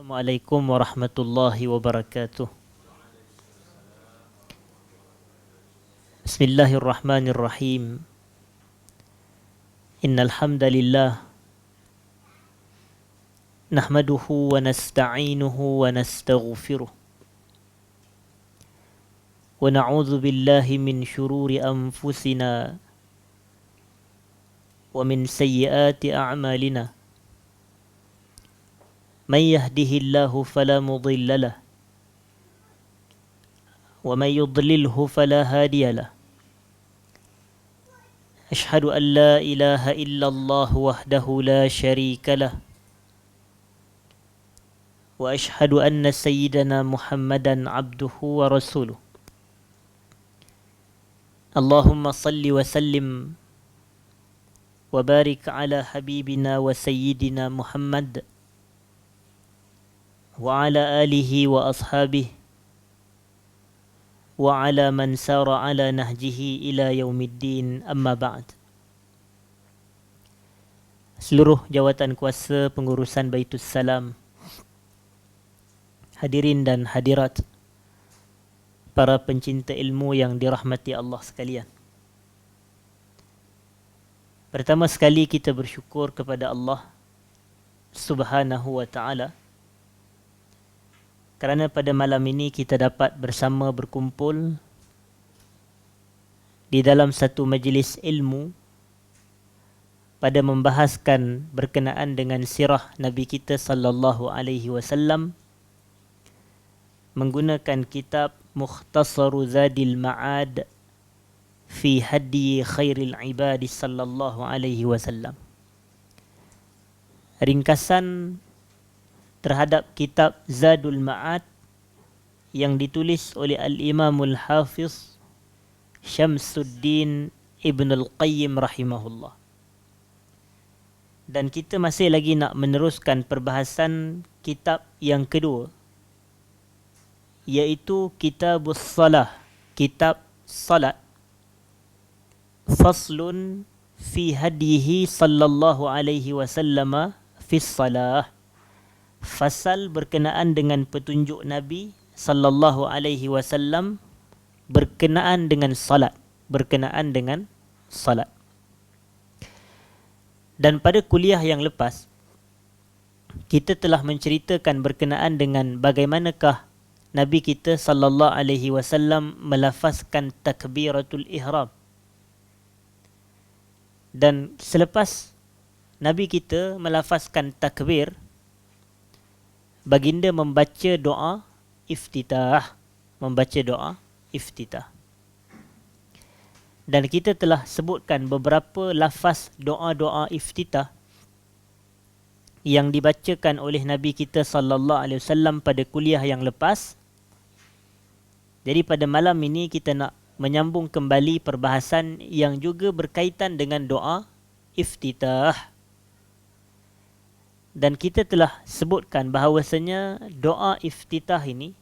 Assalamualaikum warahmatullahi wabarakatuh. Bismillahirrahmanirrahim. Innal hamdalillah nahmaduhu wa nasta'inuhu wa nastaghfiruh. Wa na'udzu billahi min shururi anfusina wa min sayyiati a'malina. Man yahdihillahu fala mudilla lahu wa man yudlilhu fala hadiya lahu. أشهد أن لا إله إلا الله وحده لا شريك له وأشهد أن سيدنا محمدا عبده ورسوله. اللهم صل وسلم وبارك على حبيبنا وسيدنا محمد وعلى آله وأصحابه وعلى من سار على نهجه إلى يوم الدين. أما بعد. Seluruh jawatan kuasa pengurusan Baitus Salam, hadirin dan hadirat, para pencinta ilmu yang dirahmati Allah sekalian. Pertama sekali kita bersyukur kepada Allah Subhanahu wa ta'ala kerana pada malam ini kita dapat bersama berkumpul di dalam satu majlis ilmu pada membahaskan berkenaan dengan sirah Nabi kita sallallahu alaihi wasallam menggunakan kitab Mukhtasaru Zadil Ma'ad fi Hadi Khairil Ibadi sallallahu alaihi wasallam. Ringkasan terhadap kitab Zadul Ma'ad yang ditulis oleh Al-Imamul Hafiz Syamsuddin Ibn Al-Qayyim rahimahullah. Dan kita masih lagi nak meneruskan perbahasan kitab yang kedua, iaitu Kitabus Salah, kitab salat. Faslun fi hadihi sallallahu alaihi wasallam fi salah. Fasal berkenaan dengan petunjuk Nabi sallallahu alaihi wasallam berkenaan dengan salat, berkenaan dengan salat. Dan pada kuliah yang lepas kita telah menceritakan berkenaan dengan bagaimanakah Nabi kita sallallahu alaihi wasallam melafazkan takbiratul ihram. Dan selepas Nabi kita melafazkan takbir, baginda membaca doa iftitah, Dan kita telah sebutkan beberapa lafaz doa-doa iftitah yang dibacakan oleh Nabi kita sallallahu alaihi wasallam pada kuliah yang lepas. Jadi pada malam ini kita nak menyambung kembali perbahasan yang juga berkaitan dengan doa iftitah. Dan kita telah sebutkan bahawasanya doa iftitah ini,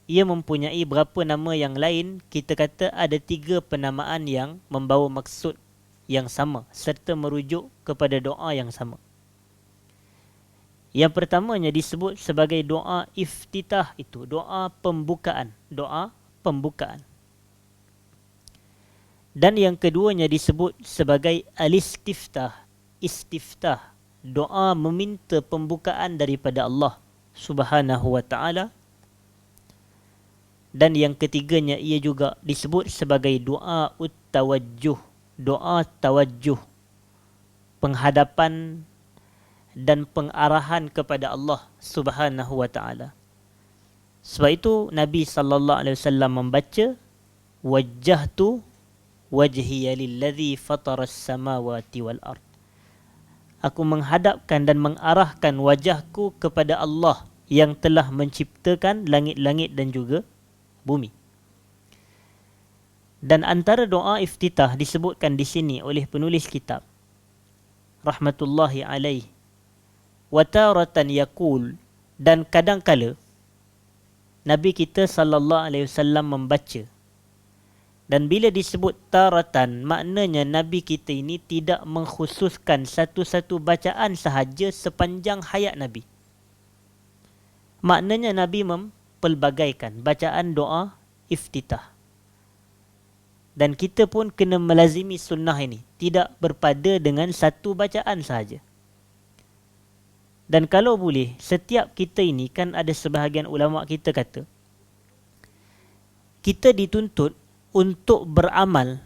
ia mempunyai berapa nama yang lain. Kita kata ada 3 penamaan yang membawa maksud yang sama serta merujuk kepada doa yang sama. Yang pertamanya disebut sebagai doa iftitah, itu doa pembukaan, Dan yang keduanya disebut sebagai al-istiftah, doa meminta pembukaan daripada Allah Subhanahu wa ta'ala. Dan yang ketiganya ia juga disebut sebagai doa tawajjuh, doa tawajjuh, penghadapan dan pengarahan kepada Allah Subhanahu wa ta'ala. Sebab itu Nabi sallallahu alaihi wasallam membaca wajjahtu wajhiya lilladzi fataras samawati wal ard. Aku menghadapkan dan mengarahkan wajahku kepada Allah yang telah menciptakan langit-langit dan juga bumi. Dan antara doa iftitah disebutkan di sini oleh penulis kitab rahmatullahi alaih, wa taratan yaqul, dan kadangkala Nabi kita sallallahu alaihi wasallam membaca. Dan bila disebut taratan, maknanya Nabi kita ini tidak mengkhususkan satu-satu bacaan sahaja sepanjang hayat Nabi. Maknanya Nabi mempelbagaikan bacaan doa iftitah. Dan kita pun kena melazimi sunnah ini, tidak berpada dengan satu bacaan sahaja. Dan kalau boleh, setiap kita ini, kan ada sebahagian ulama kita kata, kita dituntut untuk beramal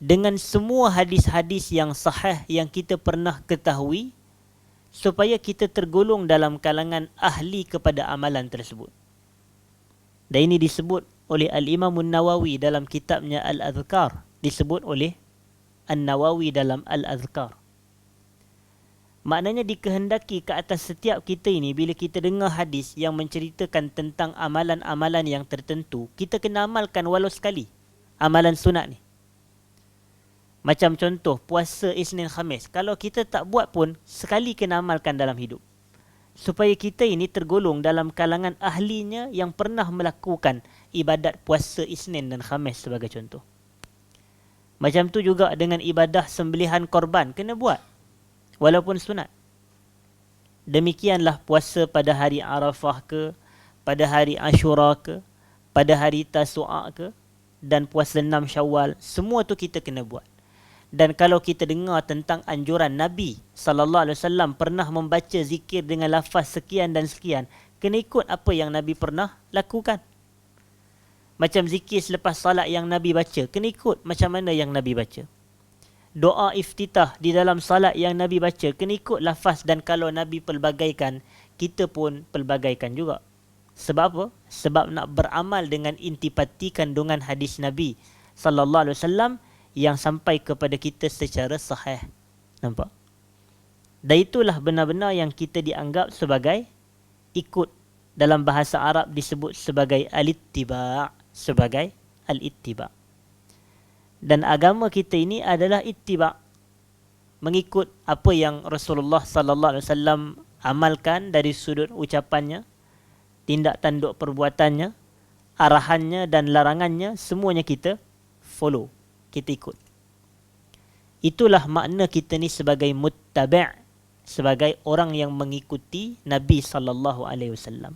dengan semua hadis-hadis yang sahih yang kita pernah ketahui, supaya kita tergolong dalam kalangan ahli kepada amalan tersebut. Dan ini disebut oleh Al-Imam Nawawi dalam kitabnya Al-Adhkar, disebut oleh An-Nawawi dalam Al-Adhkar. Maknanya dikehendaki ke atas setiap kita ini, bila kita dengar hadis yang menceritakan tentang amalan-amalan yang tertentu, kita kena amalkan walau sekali amalan sunat ni. Macam contoh puasa Isnin Khamis, kalau kita tak buat pun, sekali kena amalkan dalam hidup, supaya kita ini tergolong dalam kalangan ahlinya yang pernah melakukan ibadat puasa Isnin dan Khamis sebagai contoh. Macam tu juga dengan ibadah sembelihan korban, kena buat walaupun sunat. Demikianlah puasa pada hari Arafah ke, pada hari Ashura ke, pada hari Tasu'a ke, dan puasa 6 Syawal, semua tu kita kena buat. Dan kalau kita dengar tentang anjuran Nabi SAW pernah membaca zikir dengan lafaz sekian dan sekian, kena ikut apa yang Nabi pernah lakukan. Macam zikir selepas salat yang Nabi baca, kena ikut macam mana yang Nabi baca. Doa iftitah di dalam salat yang Nabi baca, kena ikut lafaz, dan kalau Nabi pelbagaikan, kita pun pelbagaikan juga. Sebab apa? Sebab nak beramal dengan intipati kandungan hadis Nabi SAW yang sampai kepada kita secara sahih. Nampak? Dan itulah benar-benar yang kita dianggap sebagai ikut. Dalam bahasa Arab disebut sebagai al-ittiba', sebagai al-ittiba'. Dan agama kita ini adalah ittiba', mengikut apa yang Rasulullah SAW amalkan dari sudut ucapannya, tindak tanduk perbuatannya, arahannya dan larangannya, semuanya kita follow, kita ikut. Itulah makna kita ni sebagai muttabi', sebagai orang yang mengikuti Nabi SAW.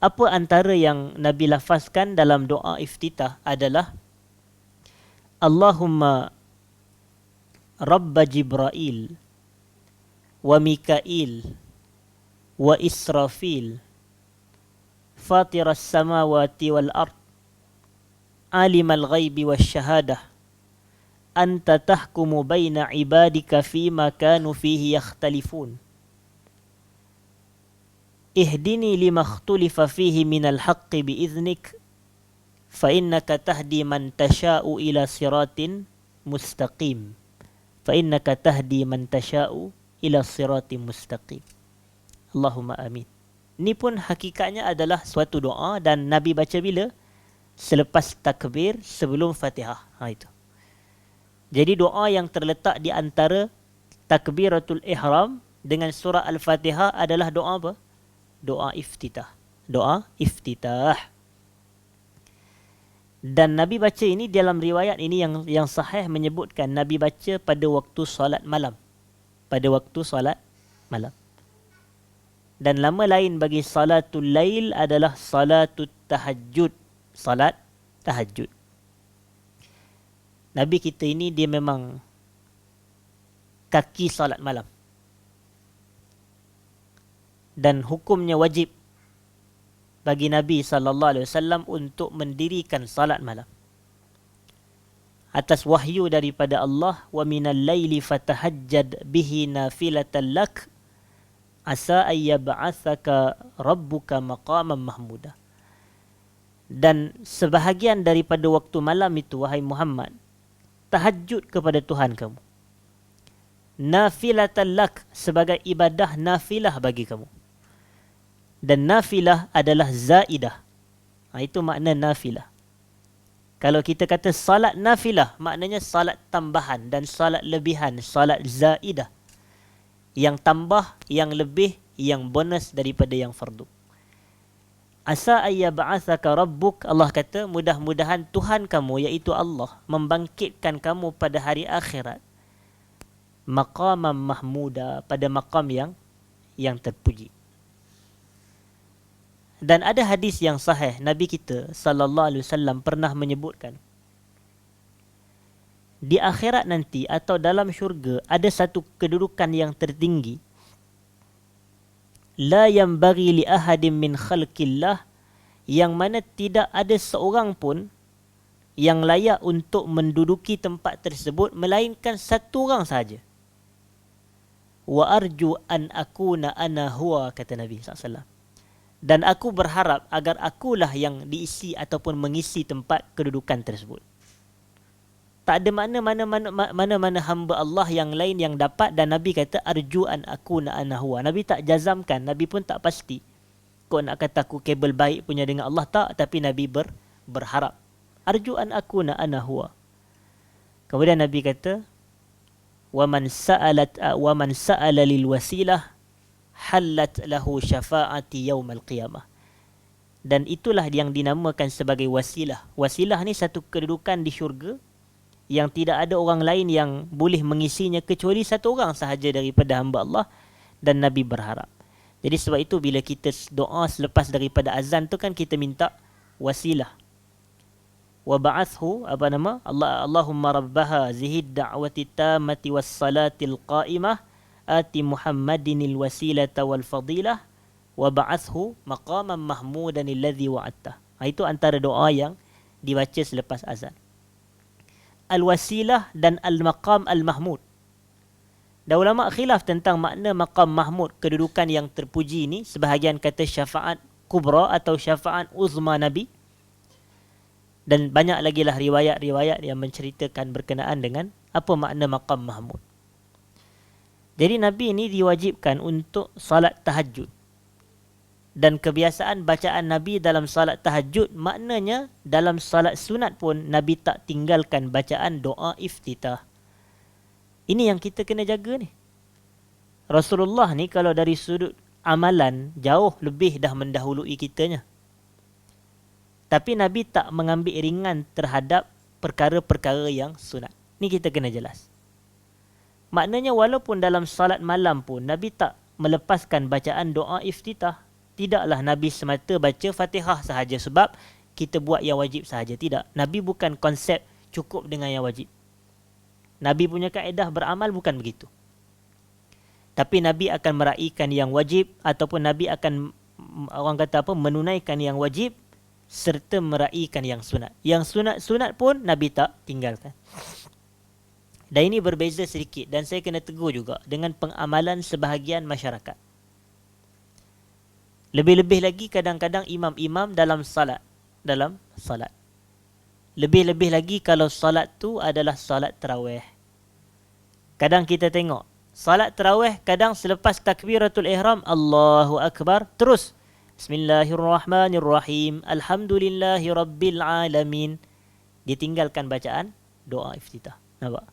Apa antara yang Nabi lafazkan dalam doa iftitah adalah Allahumma Rabba Jibrail wa Mikail wa Israfil Fatiras samawati wal ard Alimal ghaibi wa syahadah Anta tahkumu baina ibadika fima kanu fihi yakhtalifun Ihdini lima ikhtulifa fihi minal haqqi biiznik fa innaka tahdi man tasha'u ila siratin mustaqim fa innaka tahdi man tasha'u ila siratin mustaqim. Allahumma amin. Ini pun hakikatnya adalah suatu doa, dan Nabi baca bila? Selepas takbir, sebelum Fatihah. Itu. Jadi doa yang terletak di antara takbiratul ihram dengan surah Al-Fatihah adalah doa apa? Doa iftitah. Doa iftitah. Dan Nabi baca ini dalam riwayat ini yang sahih menyebutkan Nabi baca pada waktu solat malam. Pada waktu solat malam. Dan nama lain bagi salatul lail adalah salatul tahajud. Salat tahajud. Nabi kita ini dia memang kaki salat malam. Dan hukumnya wajib bagi Nabi SAW untuk mendirikan salat malam. Atas wahyu daripada Allah, wa minal laili fatahajjad bihi nafilatan lak asa ayyab'athaka rabbuka maqaman mahmuda. Dan sebahagian daripada waktu malam itu, wahai Muhammad, tahajud kepada Tuhan kamu. Nafilatan lak, sebagai ibadah nafilah bagi kamu. Dan nafilah adalah zaidah. Itu makna nafilah. Kalau kita kata salat nafilah, maknanya salat tambahan dan salat lebihan, salat zaidah. Yang tambah, yang lebih, yang bonus daripada yang fardu. Asa ayyab'athaka rabbuk, Allah kata mudah-mudahan Tuhan kamu, iaitu Allah, membangkitkan kamu pada hari akhirat. Maqaman mahmuda, pada maqam yang terpuji. Dan ada hadis yang sahih, Nabi kita sallallahu alaihi wasallam pernah menyebutkan, di akhirat nanti atau dalam syurga ada satu kedudukan yang tertinggi, la yanbaghi li ahadin min khalqillah, yang mana tidak ada seorang pun yang layak untuk menduduki tempat tersebut melainkan satu orang saja. Wa arju an akuna ana huwa, kata Nabi SAW. Dan aku berharap agar akulah yang diisi ataupun mengisi tempat kedudukan tersebut. Tak ada mana-mana hamba Allah yang lain yang dapat, dan Nabi kata arju an akuna ana huwa. Nabi tak jazamkan, Nabi pun tak pasti. Kau nak kata aku kabel baik punya dengan Allah, tak, tapi Nabi berharap. Arju an akuna ana huwa. Kemudian Nabi kata, wa man sa'ala lil wasilah halat lahu syafa'ati yaumal qiyamah. Dan itulah yang dinamakan sebagai wasilah. Wasilah ni satu kedudukan di syurga yang tidak ada orang lain yang boleh mengisinya kecuali satu orang sahaja daripada hamba Allah, dan Nabi berharap. Jadi sebab itu bila kita doa selepas daripada azan tu kan kita minta wasilah. Wa ba'athu, Allahumma rabbaha zihid da'wati tammati was salatil qa'imah ati Muhammadinil wasilata wal fadilah wa ba'athu maqaman mahmudan alladhi wa'atta. Itu antara doa yang dibaca selepas azan. Al-wasilah dan al-maqam al-mahmud. Dan ulama khilaf tentang makna maqam mahmud, kedudukan yang terpuji ini. Sebahagian kata syafaat kubra atau syafaat uzma Nabi. Dan banyak lagi lah riwayat-riwayat yang menceritakan berkenaan dengan apa makna maqam mahmud. Jadi Nabi ini diwajibkan untuk salat tahajud. Dan kebiasaan bacaan Nabi dalam salat tahajud, maknanya dalam salat sunat pun Nabi tak tinggalkan bacaan doa iftitah. Ini yang kita kena jaga ni. Rasulullah ni kalau dari sudut amalan jauh lebih dah mendahului kitanya. Tapi Nabi tak mengambil ringan terhadap perkara-perkara yang sunat. Ni kita kena jelas. Maknanya walaupun dalam salat malam pun Nabi tak melepaskan bacaan doa iftitah. Tidaklah Nabi semata baca Fatihah sahaja sebab kita buat yang wajib sahaja. Tidak. Nabi bukan konsep cukup dengan yang wajib. Nabi punya kaedah beramal bukan begitu. Tapi Nabi akan meraihkan yang wajib, ataupun Nabi akan, orang kata apa, menunaikan yang wajib serta meraihkan yang sunat. Yang sunat-sunat pun Nabi tak tinggalkan. Dan ini berbeza sedikit, dan saya kena tegur juga dengan pengamalan sebahagian masyarakat. Lebih-lebih lagi kadang-kadang imam-imam dalam salat. Lebih-lebih lagi kalau salat tu adalah salat tarawih. Kadang kita tengok, salat tarawih kadang selepas takbiratul ihram, Allahu Akbar, terus Bismillahirrahmanirrahim, Alhamdulillahi Rabbil Alamin. Ditinggalkan bacaan doa iftitah. Nampak?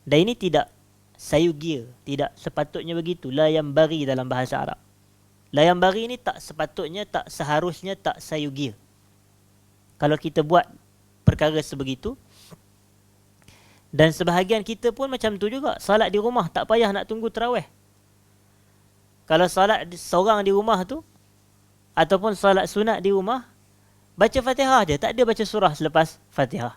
Dan ini tidak sayugia, tidak sepatutnya begitu. La yanbaghi dalam bahasa Arab. La yanbaghi ini tak sepatutnya, tak seharusnya, tak sayugia. Kalau kita buat perkara sebegitu. Dan sebahagian kita pun macam tu juga. Salat di rumah tak payah nak tunggu tarawih. Kalau salat seorang di rumah tu, ataupun salat sunat di rumah, baca Fatihah je, tak ada baca surah selepas Fatihah.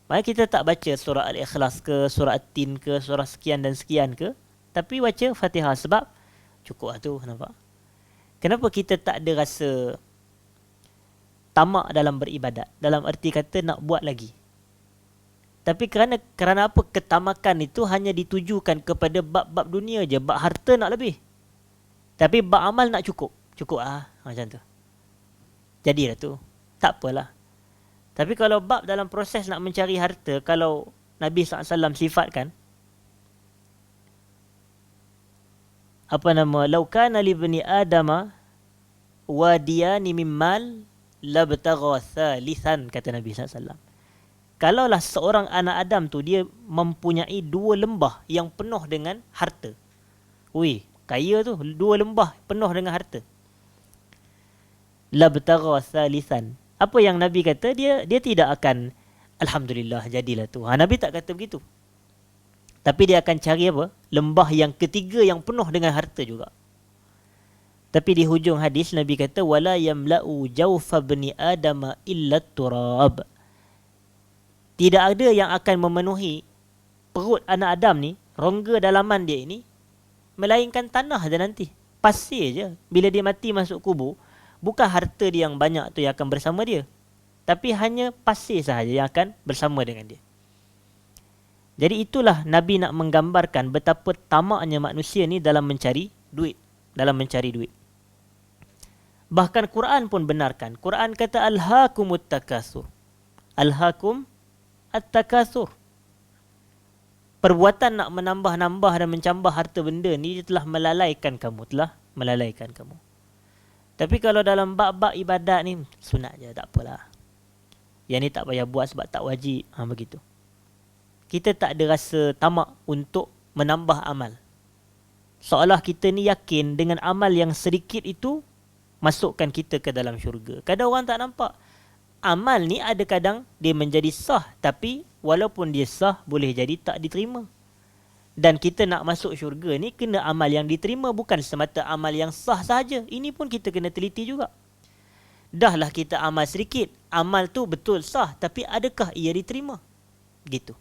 Maknanya kita tak baca surah Al-Ikhlas ke, surah At-Tin ke, surah sekian dan sekian ke, tapi baca Fatihah sebab cukup lah tu, nampak? Kenapa kita tak ada rasa tamak dalam beribadat? Dalam arti kata nak buat lagi. Tapi kerana apa ketamakan itu hanya ditujukan kepada bab-bab dunia je, bab harta nak lebih. Tapi bab amal nak cukup. Cukup lah, macam tu. Jadilah tu. Tak apalah. Tapi kalau bab dalam proses nak mencari harta, kalau Nabi SAW sifatkan, lau kana li bani adama wadiyani mimmal labtagha thalithan, kata Nabi SAW. Kalaulah seorang anak Adam tu dia mempunyai dua lembah yang penuh dengan harta. Ui, kaya tu, dua lembah penuh dengan harta. Labtagha thalithan. Apa yang Nabi kata, dia tidak akan alhamdulillah jadilah tu. Nabi tak kata begitu. Tapi dia akan cari apa? Lembah yang ketiga yang penuh dengan harta juga. Tapi di hujung hadis Nabi kata wala yamla'u jawfa bani adama illa turab. Tidak ada yang akan memenuhi perut anak Adam ni, rongga dalaman dia ini, melainkan tanah je nanti. Pasir je. Bila dia mati masuk kubur, bukan harta dia yang banyak tu yang akan bersama dia, tapi hanya pasir sahaja yang akan bersama dengan dia. Jadi itulah Nabi nak menggambarkan betapa tamaknya manusia ni dalam mencari duit. Bahkan Quran pun benarkan. Quran kata alhaakumut takasur. Alhaakum at-takasur. Perbuatan nak menambah-nambah dan mencambah harta benda ni telah melalaikan kamu. Tapi kalau dalam bab-bab ibadat ni, sunat je, tak apalah. Yang ni tak payah buat sebab tak wajib. Begitu. Kita tak ada rasa tamak untuk menambah amal. Seolah kita ni yakin dengan amal yang sedikit itu masukkan kita ke dalam syurga. Kadang orang tak nampak. Amal ni ada kadang dia menjadi sah, tapi walaupun dia sah, boleh jadi tak diterima. Dan kita nak masuk syurga ni kena amal yang diterima, bukan semata amal yang sah sahaja. Ini pun kita kena teliti juga. Dahlah kita amal sedikit, amal tu betul sah, tapi adakah ia diterima? Gitu.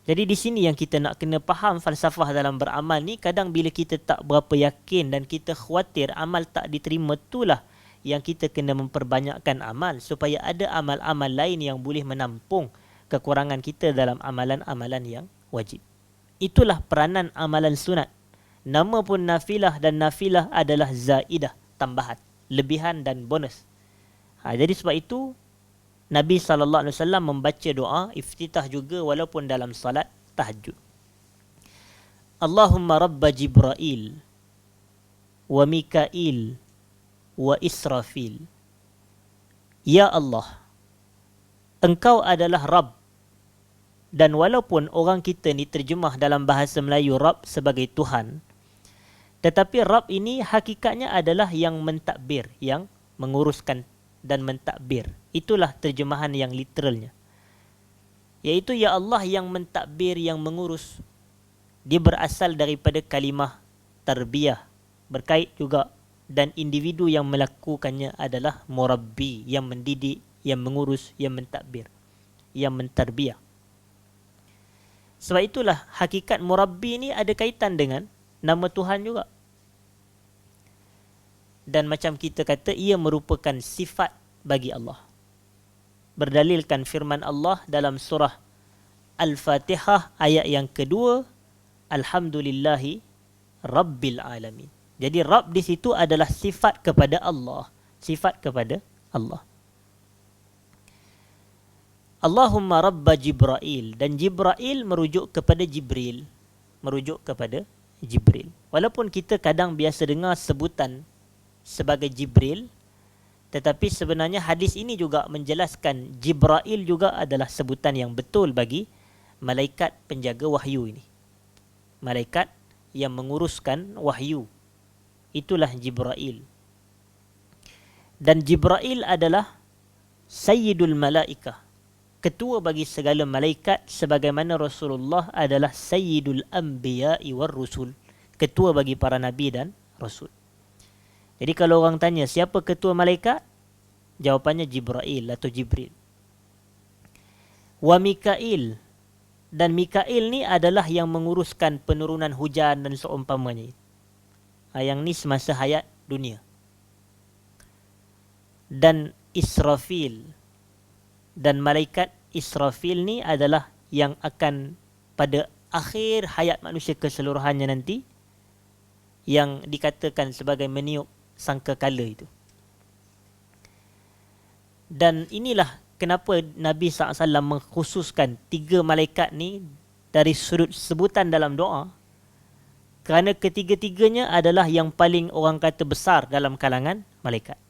Jadi di sini yang kita nak kena faham falsafah dalam beramal ni. Kadang bila kita tak berapa yakin dan kita khawatir amal tak diterima, itulah yang kita kena memperbanyakkan amal, supaya ada amal-amal lain yang boleh menampung kekurangan kita dalam amalan-amalan yang wajib. Itulah peranan amalan sunat. Nama pun nafilah, dan nafilah adalah zaidah, tambahan, lebihan dan bonus. Jadi sebab itu Nabi SAW membaca doa iftitah juga walaupun dalam salat tahajud. Allahumma rabba Jibrail wa Mikail wa Israfil. Ya Allah, Engkau adalah Rabb. Dan walaupun orang kita ni terjemah dalam bahasa Melayu Rabb sebagai Tuhan, tetapi Rabb ini hakikatnya adalah yang mentadbir, yang menguruskan dan mentadbir. Itulah terjemahan yang literalnya. Iaitu ya Allah yang mentadbir, yang mengurus. Dia berasal daripada kalimah tarbiyah, berkait juga, dan individu yang melakukannya adalah murabbi, yang mendidik, yang mengurus, yang mentadbir, yang mentarbiyah. Sebab itulah hakikat murabbi ni ada kaitan dengan nama Tuhan juga. Dan macam kita kata, ia merupakan sifat bagi Allah. Berdalilkan firman Allah dalam surah Al-Fatihah ayat yang kedua, Alhamdulillahi Rabbil Alamin. Jadi Rabb di situ adalah sifat kepada Allah. Sifat kepada Allah. Allahumma Rabba Jibrail. Dan Jibrail merujuk kepada Jibril. Walaupun kita kadang biasa dengar sebutan sebagai Jibril, tetapi sebenarnya hadis ini juga menjelaskan Jibrail juga adalah sebutan yang betul bagi malaikat penjaga wahyu ini. Malaikat yang menguruskan wahyu. Itulah Jibrail. Dan Jibrail adalah Sayyidul Malaikah, ketua bagi segala malaikat, sebagaimana Rasulullah adalah Sayyidul Anbiya'i war Rusul, ketua bagi para nabi dan rasul. Jadi kalau orang tanya siapa ketua malaikat, jawapannya Jibrail atau Jibril. Wa Mikail. Dan Mikail ni adalah yang menguruskan penurunan hujan dan seumpamanya. Yang ni semasa hayat dunia. Dan Israfil. Dan malaikat Israfil ni adalah yang akan pada akhir hayat manusia keseluruhannya nanti, yang dikatakan sebagai meniup sangkakala itu. Dan inilah kenapa Nabi SAW mengkhususkan 3 malaikat ni dari sudut sebutan dalam doa, kerana ketiga-tiganya adalah yang paling orang kata besar dalam kalangan malaikat.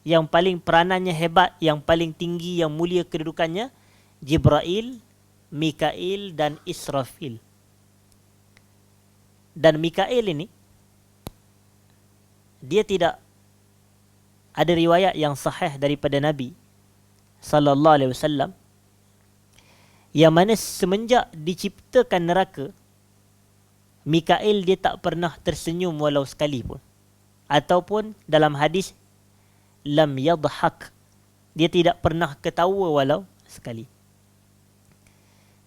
Yang paling peranannya hebat, yang paling tinggi, yang mulia kedudukannya, Jibrail, Mikail dan Israfil. Dan Mikail ini, dia tidak ada riwayat yang sahih daripada Nabi sallallahu alaihi wasallam yang mana semenjak diciptakan neraka, Mikail dia tak pernah tersenyum walau sekali pun. Ataupun dalam hadis, lam yadhak, dia tidak pernah ketawa walau sekali.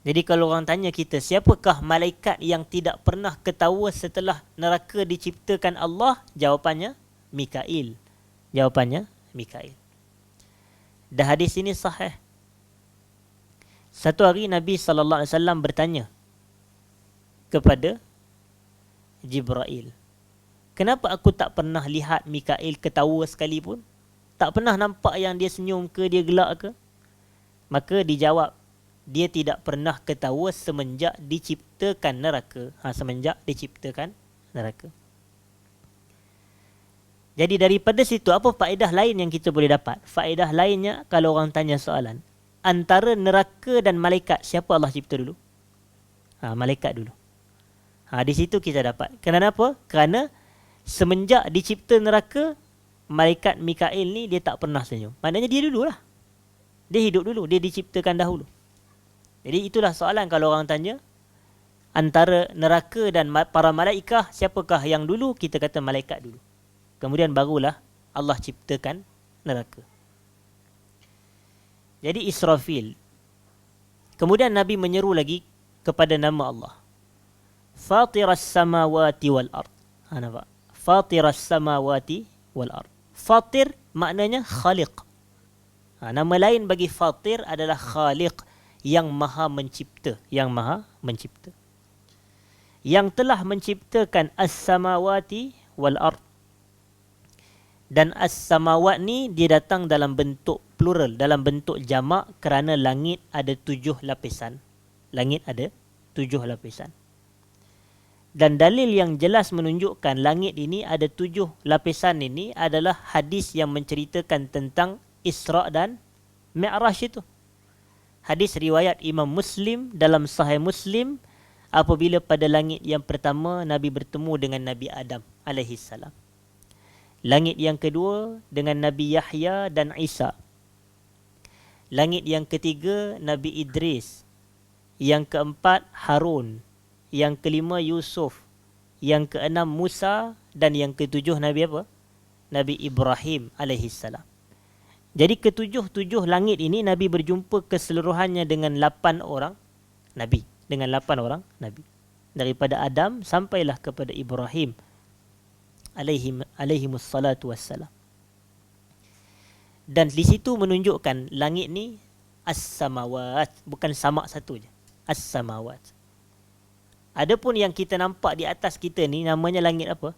Jadi kalau orang tanya kita, siapakah malaikat yang tidak pernah ketawa setelah neraka diciptakan Allah? Jawapannya, Mikail. Jawapannya, Mikail. Dan hadis ini sahih. Satu hari Nabi SAW bertanya kepada Jibril, kenapa aku tak pernah lihat Mikail ketawa sekalipun? Tak pernah nampak yang dia senyum ke, dia gelak ke? Maka dijawab, dia tidak pernah ketawa semenjak diciptakan neraka. Semenjak diciptakan neraka. Jadi daripada situ, apa faedah lain yang kita boleh dapat? Faedah lainnya, kalau orang tanya soalan, antara neraka dan malaikat, siapa Allah cipta dulu? Malaikat dulu. Di situ kita dapat. Kenapa? Kerana semenjak dicipta neraka, malaikat Mikail ni dia tak pernah senyum. Maknanya dia dululah. Dia hidup dulu. Dia diciptakan dahulu. Jadi itulah soalan kalau orang tanya, antara neraka dan para malaikah, siapakah yang dulu? Kita kata malaikat dulu. Kemudian barulah Allah ciptakan neraka. Jadi Israfil. Kemudian Nabi menyeru lagi kepada nama Allah. Fatiras samawati wal ard. Nampak? Fatiras samawati wal ard. Fatir maknanya khaliq. Nama lain bagi fatir adalah khaliq, yang maha mencipta. Yang maha mencipta. Yang telah menciptakan as-samawati wal ard. Dan as-samawat ni dia datang dalam bentuk plural, dalam bentuk jamak, kerana langit ada 7 lapisan. Langit ada 7 lapisan. Dan dalil yang jelas menunjukkan langit ini ada 7 lapisan ini adalah hadis yang menceritakan tentang Isra' dan Mi'raj itu. Hadis riwayat Imam Muslim dalam Sahih Muslim, apabila pada langit yang pertama Nabi bertemu dengan Nabi Adam alaihissalam. Langit yang kedua dengan Nabi Yahya dan Isa. Langit yang ketiga Nabi Idris. Yang keempat Harun. Yang kelima Yusuf. Yang keenam Musa. Dan yang ketujuh Nabi apa? Nabi Ibrahim alaihissalam. Jadi ketujuh langit ini Nabi berjumpa keseluruhannya dengan 8 orang Nabi. Dengan 8 orang Nabi. Daripada Adam sampailah kepada Ibrahim alaihimus salatu wassalam. Dan di situ menunjukkan langit ni as-samawat, bukan samak satu je. As-samawat. Adapun yang kita nampak di atas kita ni namanya langit apa?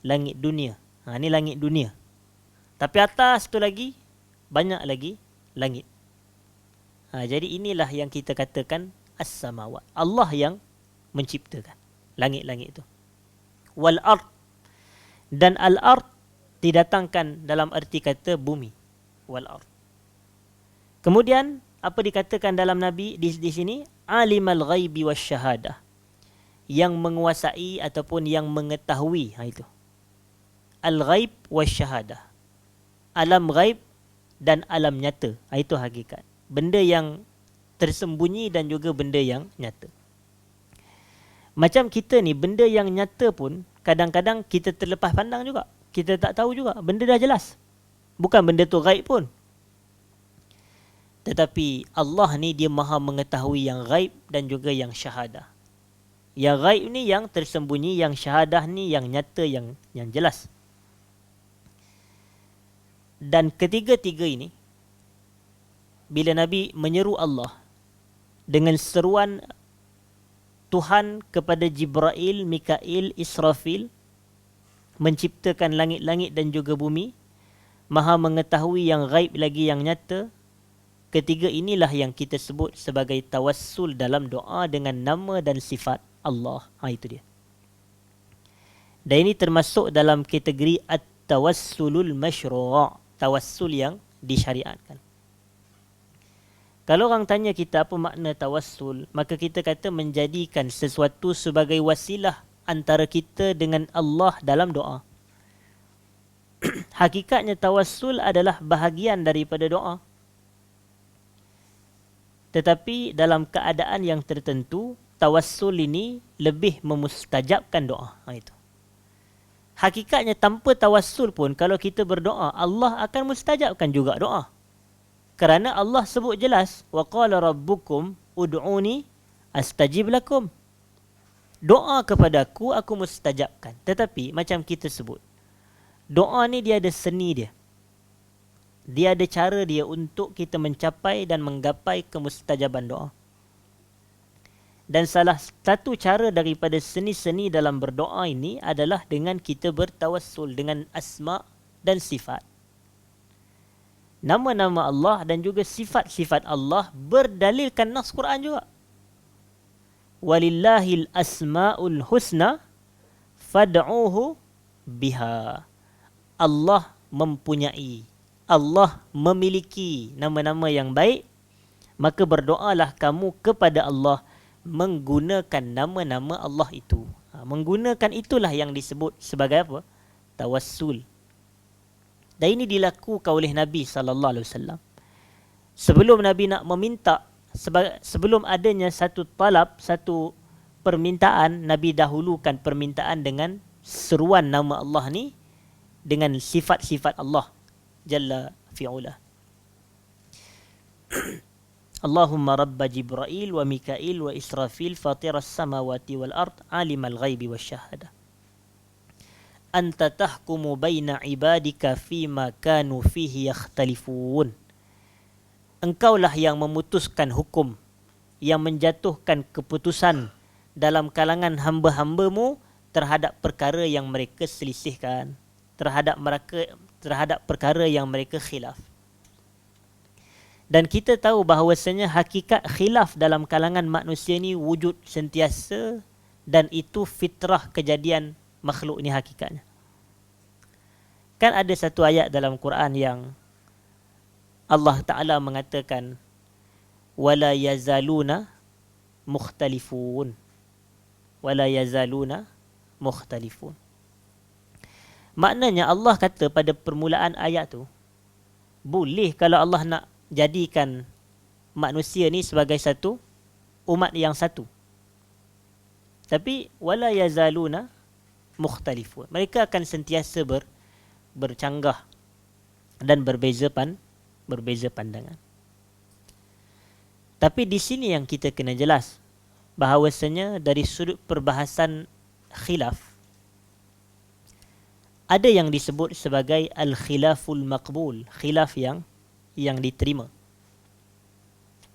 Langit dunia. Ni langit dunia. Tapi atas tu lagi banyak lagi langit. Jadi inilah yang kita katakan as-samawat. Allah yang menciptakan langit-langit itu. Wal ard. Dan al-ard didatangkan dalam arti kata bumi. Wal ard. Kemudian apa dikatakan dalam Nabi di sini? Alimal ghaibi wasyahadah. Yang menguasai ataupun yang mengetahui. Itu. Al-ghaib wasyahadah. Alam ghaib dan alam nyata. Itu hakikat. Benda yang tersembunyi dan juga benda yang nyata. Macam kita ni, benda yang nyata pun kadang-kadang kita terlepas pandang juga. Kita tak tahu juga. Benda dah jelas. Bukan benda tu ghaib pun. Tetapi Allah ni dia maha mengetahui yang ghaib dan juga yang syahadah. Yang ghaib ni yang tersembunyi, yang syahadah ni yang nyata, yang jelas. Dan ketiga-tiga ini, bila Nabi menyeru Allah dengan seruan Tuhan kepada Jibril, Mikail, Israfil, menciptakan langit-langit dan juga bumi, maha mengetahui yang ghaib lagi yang nyata. Ketiga inilah yang kita sebut sebagai tawassul dalam doa dengan nama dan sifat Allah. Itu dia. Dan ini termasuk dalam kategori at-tawassulul masyru', tawassul yang disyariatkan. Kalau orang tanya kita apa makna tawassul, maka kita kata menjadikan sesuatu sebagai wasilah antara kita dengan Allah dalam doa. Hakikatnya tawassul adalah bahagian daripada doa. Tetapi dalam keadaan yang tertentu, tawassul ini lebih memustajabkan doa. Itu. hakikatnya tanpa tawassul pun kalau kita berdoa, Allah akan mustajabkan juga doa. Kerana Allah sebut jelas, wa qala rabbukum ud'uni astajib lakum. Doa kepadaku, aku mustajabkan. Tetapi macam kita sebut, doa ni dia ada seni dia. Dia ada cara dia untuk kita mencapai dan menggapai kemustajaban doa. Dan salah satu cara daripada seni-seni dalam berdoa ini adalah dengan kita bertawassul dengan asma dan sifat. Nama-nama Allah dan juga sifat-sifat Allah berdalilkan nas Quran juga. Walillahil asma'ul husna fad'uhu biha. Allah mempunyai, Allah memiliki nama-nama yang baik, maka berdoalah kamu kepada Allah menggunakan nama-nama Allah itu. Menggunakan itulah yang disebut sebagai apa? Tawassul. Dan ini dilakukan oleh Nabi SAW. Sebelum Nabi nak meminta, sebelum adanya satu talab, satu permintaan, Nabi dahulukan permintaan dengan seruan nama Allah ni dengan sifat-sifat Allah Jalla fi'ula. Allahumma rabba Jibril wa Mikail wa Israfil fatiras samawati wal ard alimal ghaibi wasyahada. Anta tahkumu baina ibadika fima kanu fihi yakhtalifun. Engkaulah yang memutuskan hukum, yang menjatuhkan keputusan dalam kalangan hamba-hambamu terhadap perkara yang mereka selisihkan, terhadap perkara yang mereka khilaf. Dan kita tahu bahawasanya hakikat khilaf dalam kalangan manusia ni wujud sentiasa, dan itu fitrah kejadian makhluk ni hakikatnya. Kan ada satu ayat dalam Quran yang Allah Ta'ala mengatakan wala yazaluna mukhtalifun. Wala yazaluna mukhtalifun. Maknanya Allah kata pada permulaan ayat tu, boleh kalau Allah nak jadikan manusia ni sebagai satu umat yang satu. Tapi wala yazaluna mukhtalifun. Mereka akan sentiasa bercanggah dan berbeza pandangan. Tapi di sini yang kita kena jelas bahawasanya dari sudut perbahasan khilaf, ada yang disebut sebagai al-khilaful maqbul, khilaf yang diterima.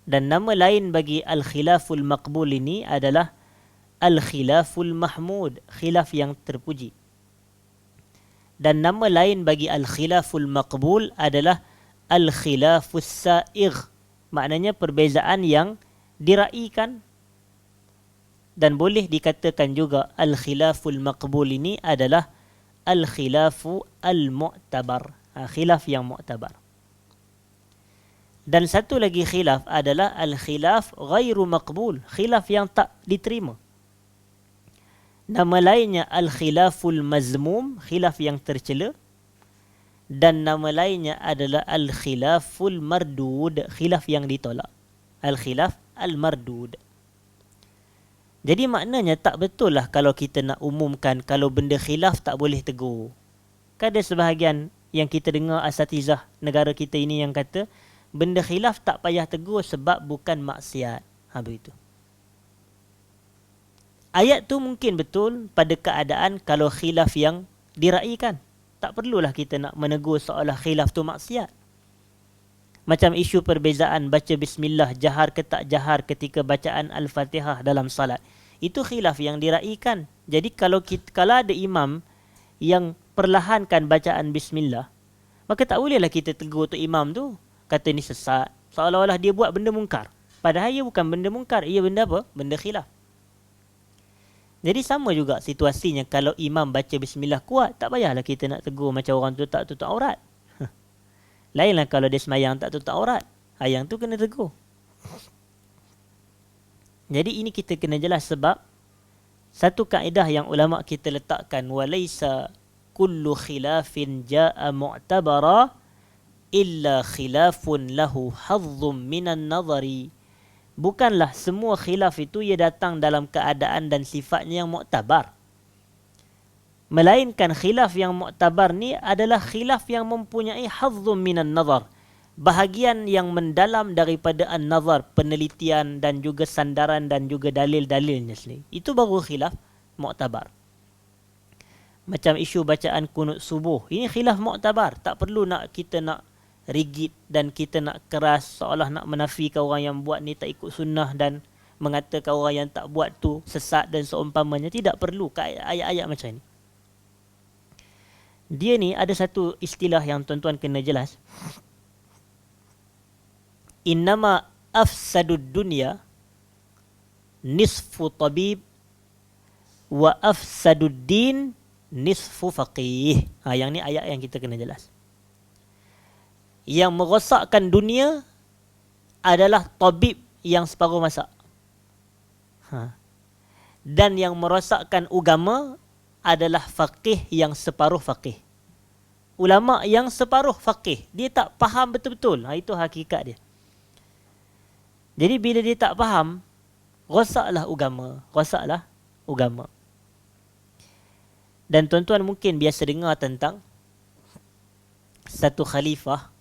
Dan nama lain bagi al-khilaful maqbul ini adalah al-khilaful mahmud, khilaf yang terpuji. Dan nama lain bagi al-khilaful maqbul adalah al-khilafus sa'igh, maknanya perbezaan yang diraikan. Dan boleh dikatakan juga al-khilaful maqbul ini adalah al-khilafu al-mu'tabar, khilaf yang mu'tabar. Dan satu lagi khilaf adalah al-khilaf ghairu maqbul, khilaf yang tak diterima. Nama lainnya al-khilaful mazmum, khilaf yang tercela. Dan nama lainnya adalah al-khilaful mardud, khilaf yang ditolak. Al-khilaf al-mardud. Jadi maknanya tak betul lah kalau kita nak umumkan kalau benda khilaf tak boleh tegur. Kan ada sebahagian yang kita dengar asatizah negara kita ini yang kata benda khilaf tak payah tegur sebab bukan maksiat. Begitu. Ayat tu mungkin betul pada keadaan kalau khilaf yang diraikan. Tak perlulah kita nak menegur seolah khilaf tu maksiat. Macam isu perbezaan baca bismillah jahar ke tak jahar ketika bacaan Al-Fatihah dalam salat. Itu khilaf yang diraikan. Jadi kalau ada imam yang perlahankan bacaan bismillah, maka tak bolehlah kita tegur tu imam tu. Kata ni sesat. Seolah-olah dia buat benda mungkar. Padahal ia bukan benda mungkar. Ia benda apa? Benda khilaf. Jadi sama juga situasinya kalau imam baca bismillah kuat, tak payahlah kita nak tegur macam orang tu tak tutup aurat. Lainlah kalau dia semayang tak tutup aurat. Yang tu kena tegur. Jadi ini kita kena jelas sebab satu kaedah yang ulama kita letakkan, walaysa kullu khilafin jaa mu'tabara illa khilafun lahu hazzum minan nazari. Bukanlah semua khilaf itu ia datang dalam keadaan dan sifatnya yang muktabar. Melainkan khilaf yang muktabar ni adalah khilaf yang mempunyai hazzum minan nazar. Bahagian yang mendalam daripada an-nazar, penelitian dan juga sandaran dan juga dalil-dalilnya sendiri. Itu baru khilaf muktabar. Macam isu bacaan kunut subuh. Ini khilaf muktabar. Tak perlu kita nak rigid dan kita nak keras seolah nak menafikan orang yang buat ni tak ikut sunnah dan mengatakan orang yang tak buat tu sesat dan seumpamanya. Tidak perlu ke ayat-ayat macam ni. Dia ni ada satu istilah yang tuan-tuan kena jelas. Innama afsadud dunya nisfu tabib wa afsadud din nisfu faqih. Yang ni ayat yang kita kena jelas. Yang merosakkan dunia adalah tabib yang separuh masak. Dan yang merosakkan agama adalah faqih yang separuh faqih. Ulama yang separuh faqih. Dia tak faham betul-betul. Itu hakikat dia. Jadi bila dia tak faham, rosaklah agama. Rosaklah agama. Dan tuan-tuan mungkin biasa dengar tentang satu khalifah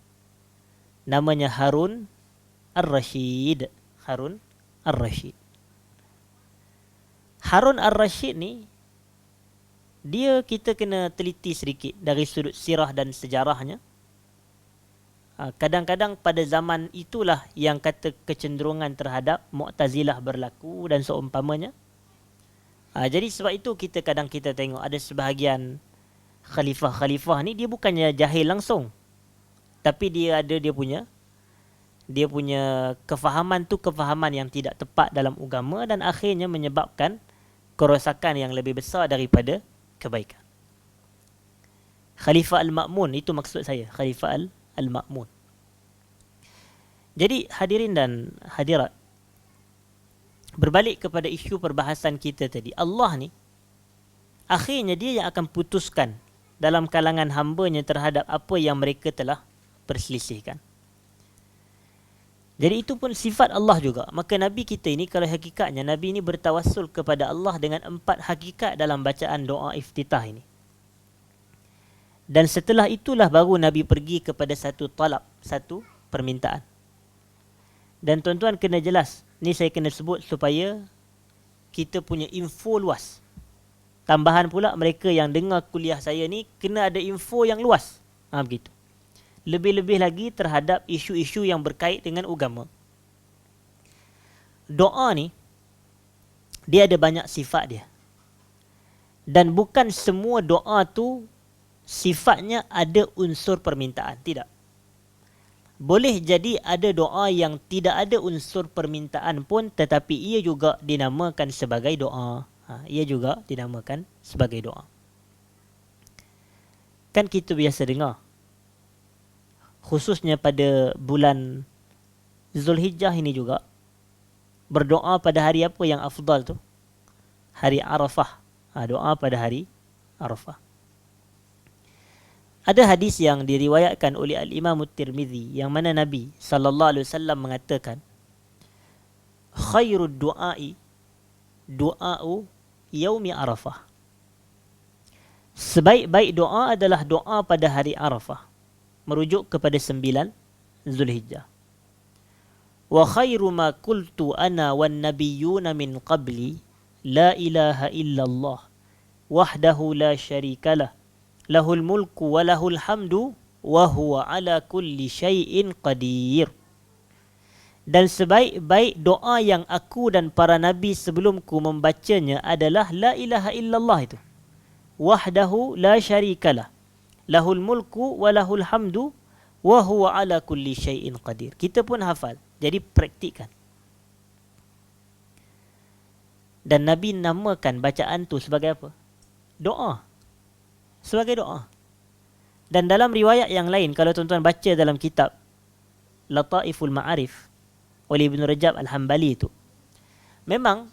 namanya Harun Ar-Rashid. Harun Ar-Rashid. Harun Ar-Rashid ni, dia kita kena teliti sedikit dari sudut sirah dan sejarahnya. Kadang-kadang pada zaman itulah yang kata kecenderungan terhadap Mu'tazilah berlaku dan seumpamanya. Jadi sebab itu kita tengok ada sebahagian khalifah-khalifah ni dia bukannya jahil langsung. Tapi dia ada dia punya kefahaman tu kefahaman yang tidak tepat dalam agama dan akhirnya menyebabkan kerosakan yang lebih besar daripada kebaikan. Khalifah Al-Ma'mun, itu maksud saya, Khalifah Al-Ma'mun. Jadi hadirin dan hadirat, berbalik kepada isu perbahasan kita tadi, Allah ni akhirnya dia yang akan putuskan dalam kalangan hamba-Nya terhadap apa yang mereka telah perselisihkan. Jadi itu pun sifat Allah juga. Maka Nabi kita ini, kalau hakikatnya Nabi ini bertawassul kepada Allah dengan 4 hakikat dalam bacaan doa iftitah ini. Dan setelah itulah baru Nabi pergi kepada satu talab, satu permintaan. Dan tuan-tuan kena jelas, ni saya kena sebut supaya kita punya info luas. Tambahan pula mereka yang dengar kuliah saya ni kena ada info yang luas. Begitu. Lebih-lebih lagi terhadap isu-isu yang berkait dengan agama. Doa ni, dia ada banyak sifat dia. Dan bukan semua doa tu sifatnya ada unsur permintaan. Tidak. Boleh jadi ada doa yang tidak ada unsur permintaan pun, tetapi ia juga dinamakan sebagai doa. Ia juga dinamakan sebagai doa. Kan kita biasa dengar, khususnya pada bulan Zulhijjah ini juga, berdoa pada hari apa yang afdal tu? Hari Arafah. Doa pada hari Arafah. Ada hadis yang diriwayatkan oleh Al-Imam At-Tirmizi yang mana Nabi SAW mengatakan, khairud du'ai du'a'u yaumi Arafah. Sebaik-baik doa adalah doa pada hari Arafah. Merujuk kepada 9 Zulhijjah. Wa khairu ma qultu ana wan nabiyyuna min qabli la ilaha illallah wahdahu la syarikalah lahul mulku wa lahul hamdu wa huwa ala kulli syai'in qadir. Dan sebaik-baik doa yang aku dan para nabi sebelumku membacanya adalah la ilaha illallah itu. Wahdahu la syarikalah lahul mulku wa lahul hamdu wa huwa ala kulli syai'in qadir. Kita pun hafal. Jadi praktikkan. Dan Nabi namakan bacaan tu sebagai apa? Doa. Sebagai doa. Dan dalam riwayat yang lain, kalau tuan-tuan baca dalam kitab Lataiful Ma'arif oleh Ibn Rajab Al-Hambali itu, memang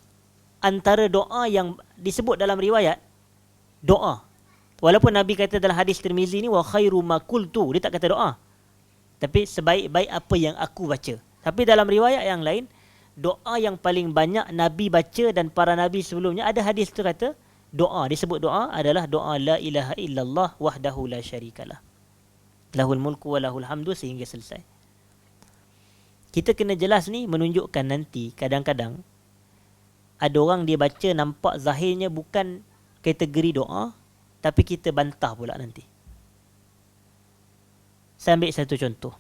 antara doa yang disebut dalam riwayat, doa. Walaupun Nabi kata dalam hadis Tirmizi ni, wa khairu ma qultu, dia tak kata doa. Tapi sebaik-baik apa yang aku baca. Tapi dalam riwayat yang lain, doa yang paling banyak Nabi baca dan para Nabi sebelumnya, ada hadis tu kata, doa, disebut doa adalah doa la ilaha illallah wahdahu la syarikalah. Lahul mulku wa lahul hamdu sehingga selesai. Kita kena jelas ni menunjukkan nanti kadang-kadang ada orang dia baca nampak zahirnya bukan kategori doa, tapi kita bantah pula nanti. Saya ambil satu contoh.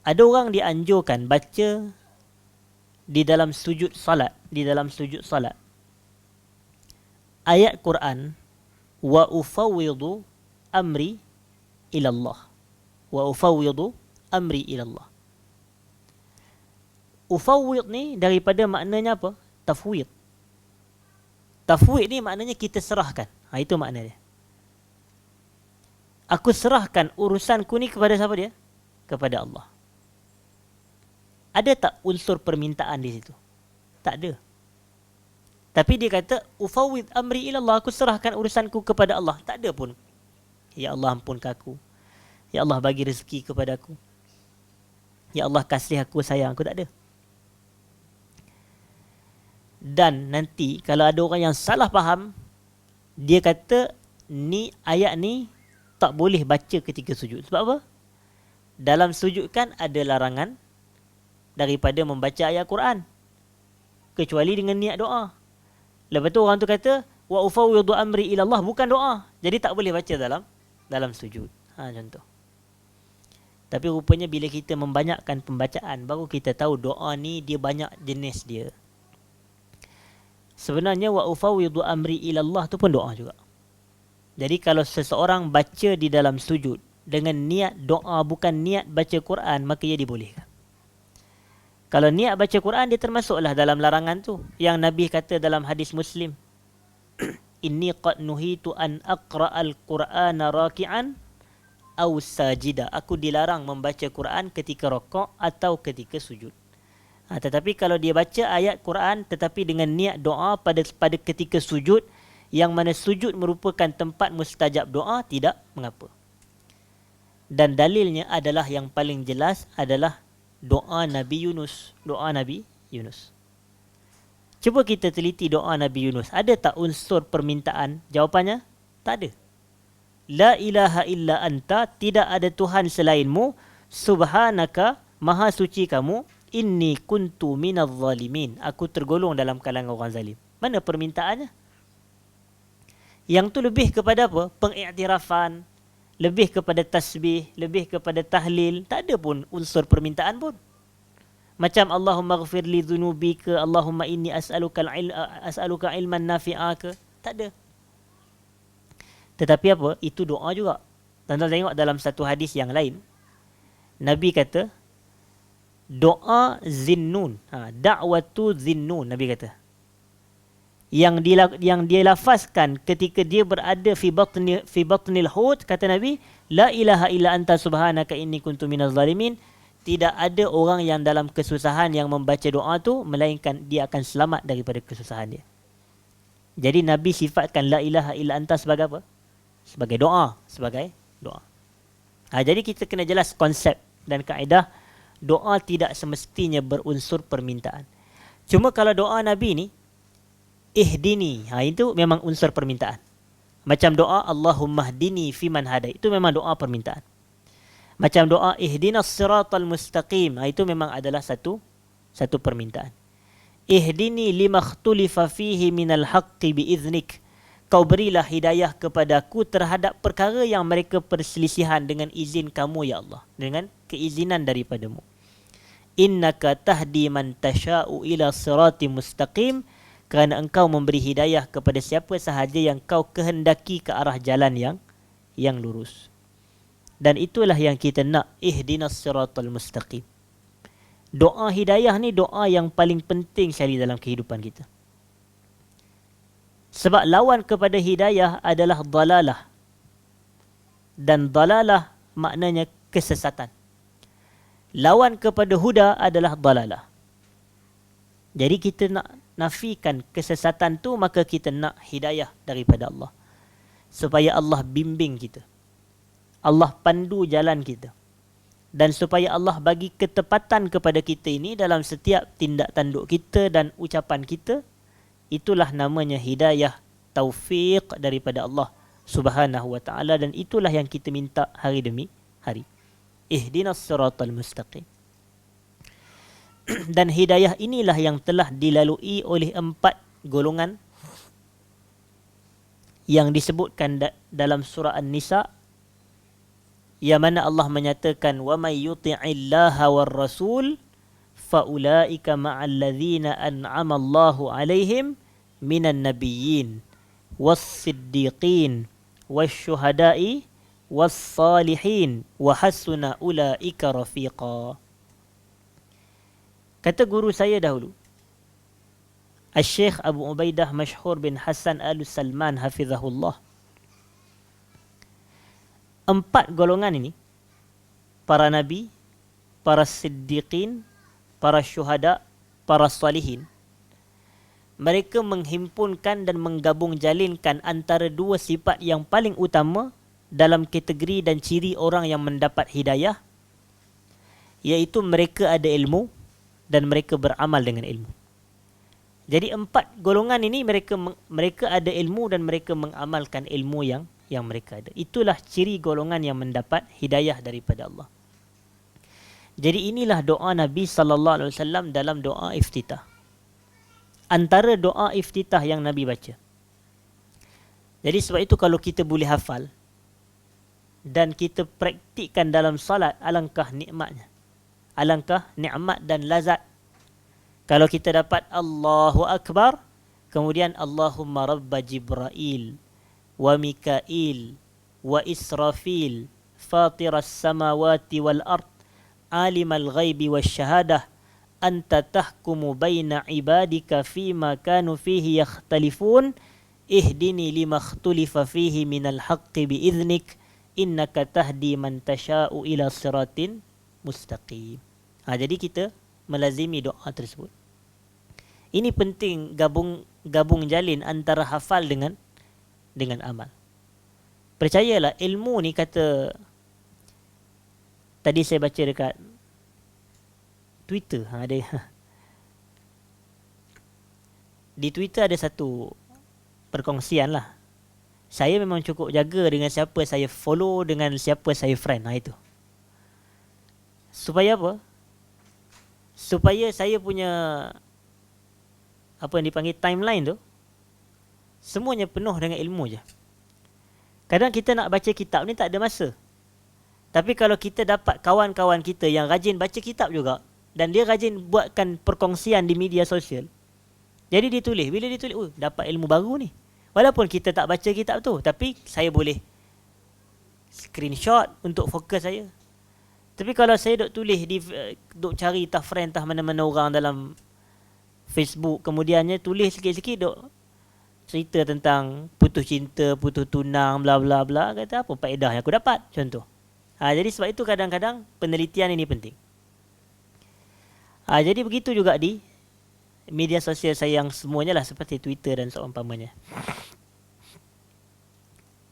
Ada orang dianjurkan baca di dalam sujud salat, ayat Quran, wa ufawwidu amri ilallah. Wa ufawwidu amri ilallah. Ufawwid ni daripada maknanya apa? Tafwid. Tafwid ni maknanya kita serahkan. Itu makna dia. Aku serahkan urusanku ni kepada siapa dia? Kepada Allah. Ada tak unsur permintaan di situ? Tak ada. Tapi dia kata, ufawwid amri ilallah, aku serahkan urusanku kepada Allah. Tak ada pun. Ya Allah ampunkan aku. Ya Allah bagi rezeki kepada aku. Ya Allah kasih aku, sayang aku. Tak ada. Dan nanti kalau ada orang yang salah faham, dia kata ni ayat ni tak boleh baca ketika sujud. Sebab apa? Dalam sujud kan ada larangan daripada membaca ayat Quran, kecuali dengan niat doa. Lepas tu orang tu kata wa ufawwidu amri ila Allah, bukan doa. Jadi tak boleh baca dalam sujud. Contoh. Tapi rupanya bila kita membanyakkan pembacaan, baru kita tahu doa ni dia banyak jenis dia. Sebenarnya wa ufawwidu amri ila Allah tu pun doa juga. Jadi kalau seseorang baca di dalam sujud dengan niat doa, bukan niat baca Quran, maka ia dibolehkan. Kalau niat baca Quran, dia termasuklah dalam larangan tu yang Nabi kata dalam hadis Muslim, inni qad nuhitu an aqra'al Qur'ana raki'an aw sajida. Aku dilarang membaca Quran ketika rakaat atau ketika sujud. Tetapi kalau dia baca ayat Quran tetapi dengan niat doa pada ketika sujud, yang mana sujud merupakan tempat mustajab doa, tidak mengapa. Dan dalilnya adalah yang paling jelas adalah doa Nabi Yunus. Doa Nabi Yunus. Cuba kita teliti doa Nabi Yunus. Ada tak unsur permintaan? Jawapannya, tak ada. La ilaha illa anta, tidak ada Tuhan selainmu, subhanaka, maha suci kamu, inni kuntu minaz zalimin, aku tergolong dalam kalangan orang zalim. Mana permintaannya? Yang tu lebih kepada apa? Pengiktirafan, lebih kepada tasbih, lebih kepada tahlil. Tak ada pun unsur permintaan pun. Macam Allahumma ghafir li dhunubika, Allahumma inni as'aluka ilman nafi'aka. Tak ada. Tetapi apa? Itu doa juga. Tuan-tuan tengok dalam satu hadis yang lain, Nabi kata doa Zinnun, da'watu Zinnun, Nabi kata, yang dia lafazkan ketika dia berada fi batnil hut, kata Nabi, la ilaha illa anta subhanaka inni kuntu minaz zalimin. Tidak ada orang yang dalam kesusahan yang membaca doa tu melainkan dia akan selamat daripada kesusahan dia. Jadi Nabi sifatkan la ilaha illa anta sebagai apa? Sebagai doa, jadi kita kena jelas konsep dan kaedah. Doa tidak semestinya berunsur permintaan. Cuma kalau doa Nabi ni, ihdini, itu memang unsur permintaan. Macam doa Allahumma hdini fiman hadai, itu memang doa permintaan. Macam doa ihdinas siratal mustaqim, itu memang adalah satu permintaan. Ihdini lima khtulifa fihi minal haqqi biiznik, kau berilah hidayah kepadaku terhadap perkara yang mereka perselisihan dengan izin kamu ya Allah, dengan keizinan daripadamu. Innaka tahdi man tasha'u ila sirati mustaqim, kerana engkau memberi hidayah kepada siapa sahaja yang kau kehendaki ke arah jalan yang lurus. Dan itulah yang kita nak, ihdinas siratal mustaqim. Doa hidayah ni doa yang paling penting sekali dalam kehidupan kita. Sebab lawan kepada hidayah adalah dalalah. Dan dalalah maknanya kesesatan. Lawan kepada huda adalah dalalah. Jadi kita nak nafikan kesesatan tu, maka kita nak hidayah daripada Allah. Supaya Allah bimbing kita. Allah pandu jalan kita. Dan supaya Allah bagi ketepatan kepada kita ini dalam setiap tindak tanduk kita dan ucapan kita. itulah namanya hidayah taufiq daripada Allah Subhanahu wa taala, dan itulah yang kita minta hari demi hari. Ihdinas siratal mustaqim. Dan hidayah inilah yang telah dilalui oleh 4 golongan yang disebutkan dalam surah An-Nisa, yang mana Allah menyatakan wa may yuti'illaha war rasul faulaika ma'al ladzina an'ama Allahu 'alaihim minan nabiyyin was-siddiqin wasyuhada'i was-salihin wa hasuna ulaika rafiqa. Kata guru saya dahulu, Al-Syekh Abu Ubaidah Mashhur bin Hassan Al-Salman hafizahullah, 4 golongan ini, para nabi, para siddiqin, para syuhada, para salihin, mereka menghimpunkan dan menggabung jalinkan antara 2 sifat yang paling utama dalam kategori dan ciri orang yang mendapat hidayah, iaitu mereka ada ilmu dan mereka beramal dengan ilmu. Jadi 4 golongan ini mereka ada ilmu dan mereka mengamalkan ilmu yang mereka ada. Itulah ciri golongan yang mendapat hidayah daripada Allah. Jadi inilah doa Nabi sallallahu alaihi wasallam dalam doa iftitah. Antara doa iftitah yang Nabi baca. Jadi sebab itu kalau kita boleh hafal dan kita praktikkan dalam salat, alangkah nikmatnya. Alangkah nikmat dan lazat kalau kita dapat Allahu Akbar, kemudian Allahumma Rabba Jibrail wa Mikail wa Israfil fatiras samawati wal ard alimal ghaibi wasyahadah anta tahkumu baina ibadika fima kanu fihi yakhtalifun ihdini lima ikhtulifa fihi minal haqqi biiznik innaka tahdi man tasha'u ila siratin mustaqim. Jadi kita melazimi doa tersebut. Ini penting gabung jalin antara hafal dengan amal. Percayalah, ilmu ni, kata tadi saya baca dekat Twitter, ada di Twitter ada satu perkongsian lah. Saya memang cukup jaga dengan siapa saya follow, dengan siapa saya friend. Itu. Supaya apa? Supaya saya punya apa yang dipanggil timeline tu semuanya penuh dengan ilmu je. Kadang kita nak baca kitab ni tak ada masa. Tapi kalau kita dapat kawan-kawan kita yang rajin baca kitab juga, dan dia rajin buatkan perkongsian di media sosial, jadi dia tulis, bila dia tulis, dapat ilmu baru ni. Walaupun kita tak baca kitab tu, tapi saya boleh screenshot untuk fokus saya. Tapi kalau saya duk tulis, duk cari entah friend, entah mana-mana orang dalam Facebook, kemudiannya tulis sikit-sikit duk cerita tentang putus cinta, putus tunang, bla bla bla, kata apa faedah yang aku dapat, contoh. Jadi sebab itu kadang-kadang penelitian ini penting. Jadi begitu juga di media sosial saya yang semuanya lah seperti Twitter dan seumpamanya.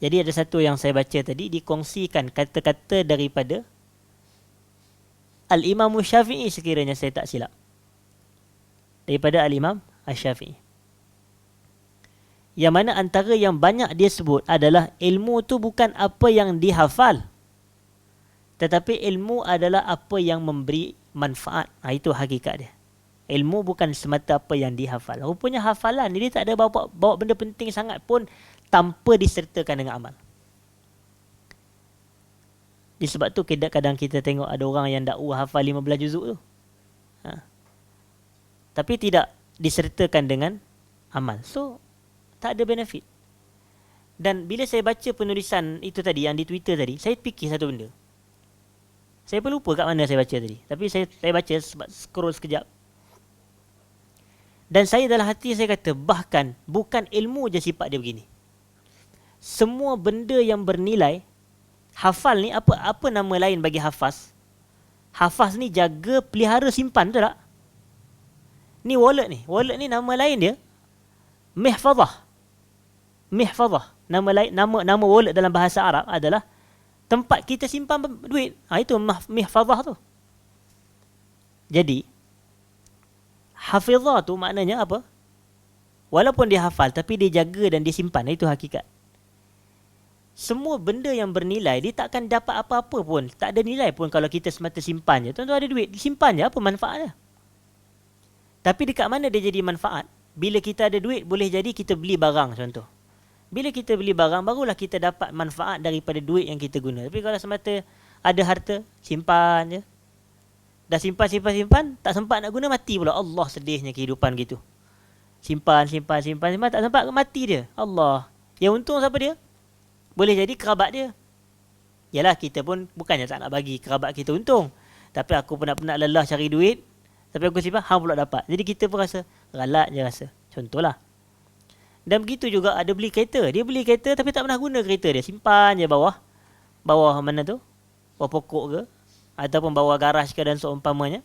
Jadi ada satu yang saya baca tadi, dikongsikan kata-kata daripada Al-Imam Syafi'i, sekiranya saya tak silap. Daripada Al-Imam Syafi'i. Yang mana antara yang banyak dia sebut adalah ilmu tu bukan apa yang dihafal, tetapi ilmu adalah apa yang memberi manfaat. Itu hakikat dia. Ilmu bukan semata apa yang dihafal. Rupanya hafalan dia tak ada bawa benda penting sangat pun tanpa disertakan dengan amal. Sebab tu kadang-kadang kita tengok ada orang yang dakwah hafal 15 juzuk tu. Tapi tidak disertakan dengan amal. So, tak ada benefit. Dan bila saya baca penulisan itu tadi, yang di Twitter tadi, saya fikir satu benda. Saya pun lupa kat mana saya baca tadi. Tapi saya baca sebab scroll sekejap. Dan saya dalam hati saya kata, bahkan bukan ilmu je sifat dia begini. Semua benda yang bernilai, hafal ni apa nama lain bagi hafaz? Hafaz ni jaga, pelihara, simpan, betul tak? Ni wallet ni. Wallet ni nama lain dia mihfazah. Mihfazah. Nama wallet dalam bahasa Arab adalah tempat kita simpan duit. Itu mihfazah tu. Jadi hafizah tu maknanya apa? Walaupun dia hafal, tapi dia jaga dan dia simpan. Itu hakikat. Semua benda yang bernilai, dia takkan dapat apa-apa pun. Tak ada nilai pun kalau kita semata simpan je. Tuan-tuan ada duit, simpan je, apa manfaatnya? Tapi dekat mana dia jadi manfaat? Bila kita ada duit, boleh jadi kita beli barang contoh. Bila kita beli barang, barulah kita dapat manfaat daripada duit yang kita guna. Tapi kalau semata ada harta, simpan je. Dah simpan, tak sempat nak guna, mati pula. Allah, sedihnya kehidupan gitu. Simpan, tak sempat, mati dia. Allah. Yang untung siapa dia? Boleh jadi kerabat dia. Yalah, kita pun bukannya tak nak bagi kerabat kita untung. Tapi aku penat-penat lelah cari duit, tapi aku simpan, hang pula dapat. Jadi kita pun rasa, ralat je rasa. Contohlah. Dan begitu juga ada beli kereta. Dia beli kereta tapi tak pernah guna kereta dia. Simpan je bawah. Bawah mana tu? Bawah pokok ke? Ataupun bawah garaj ke dan seumpamanya.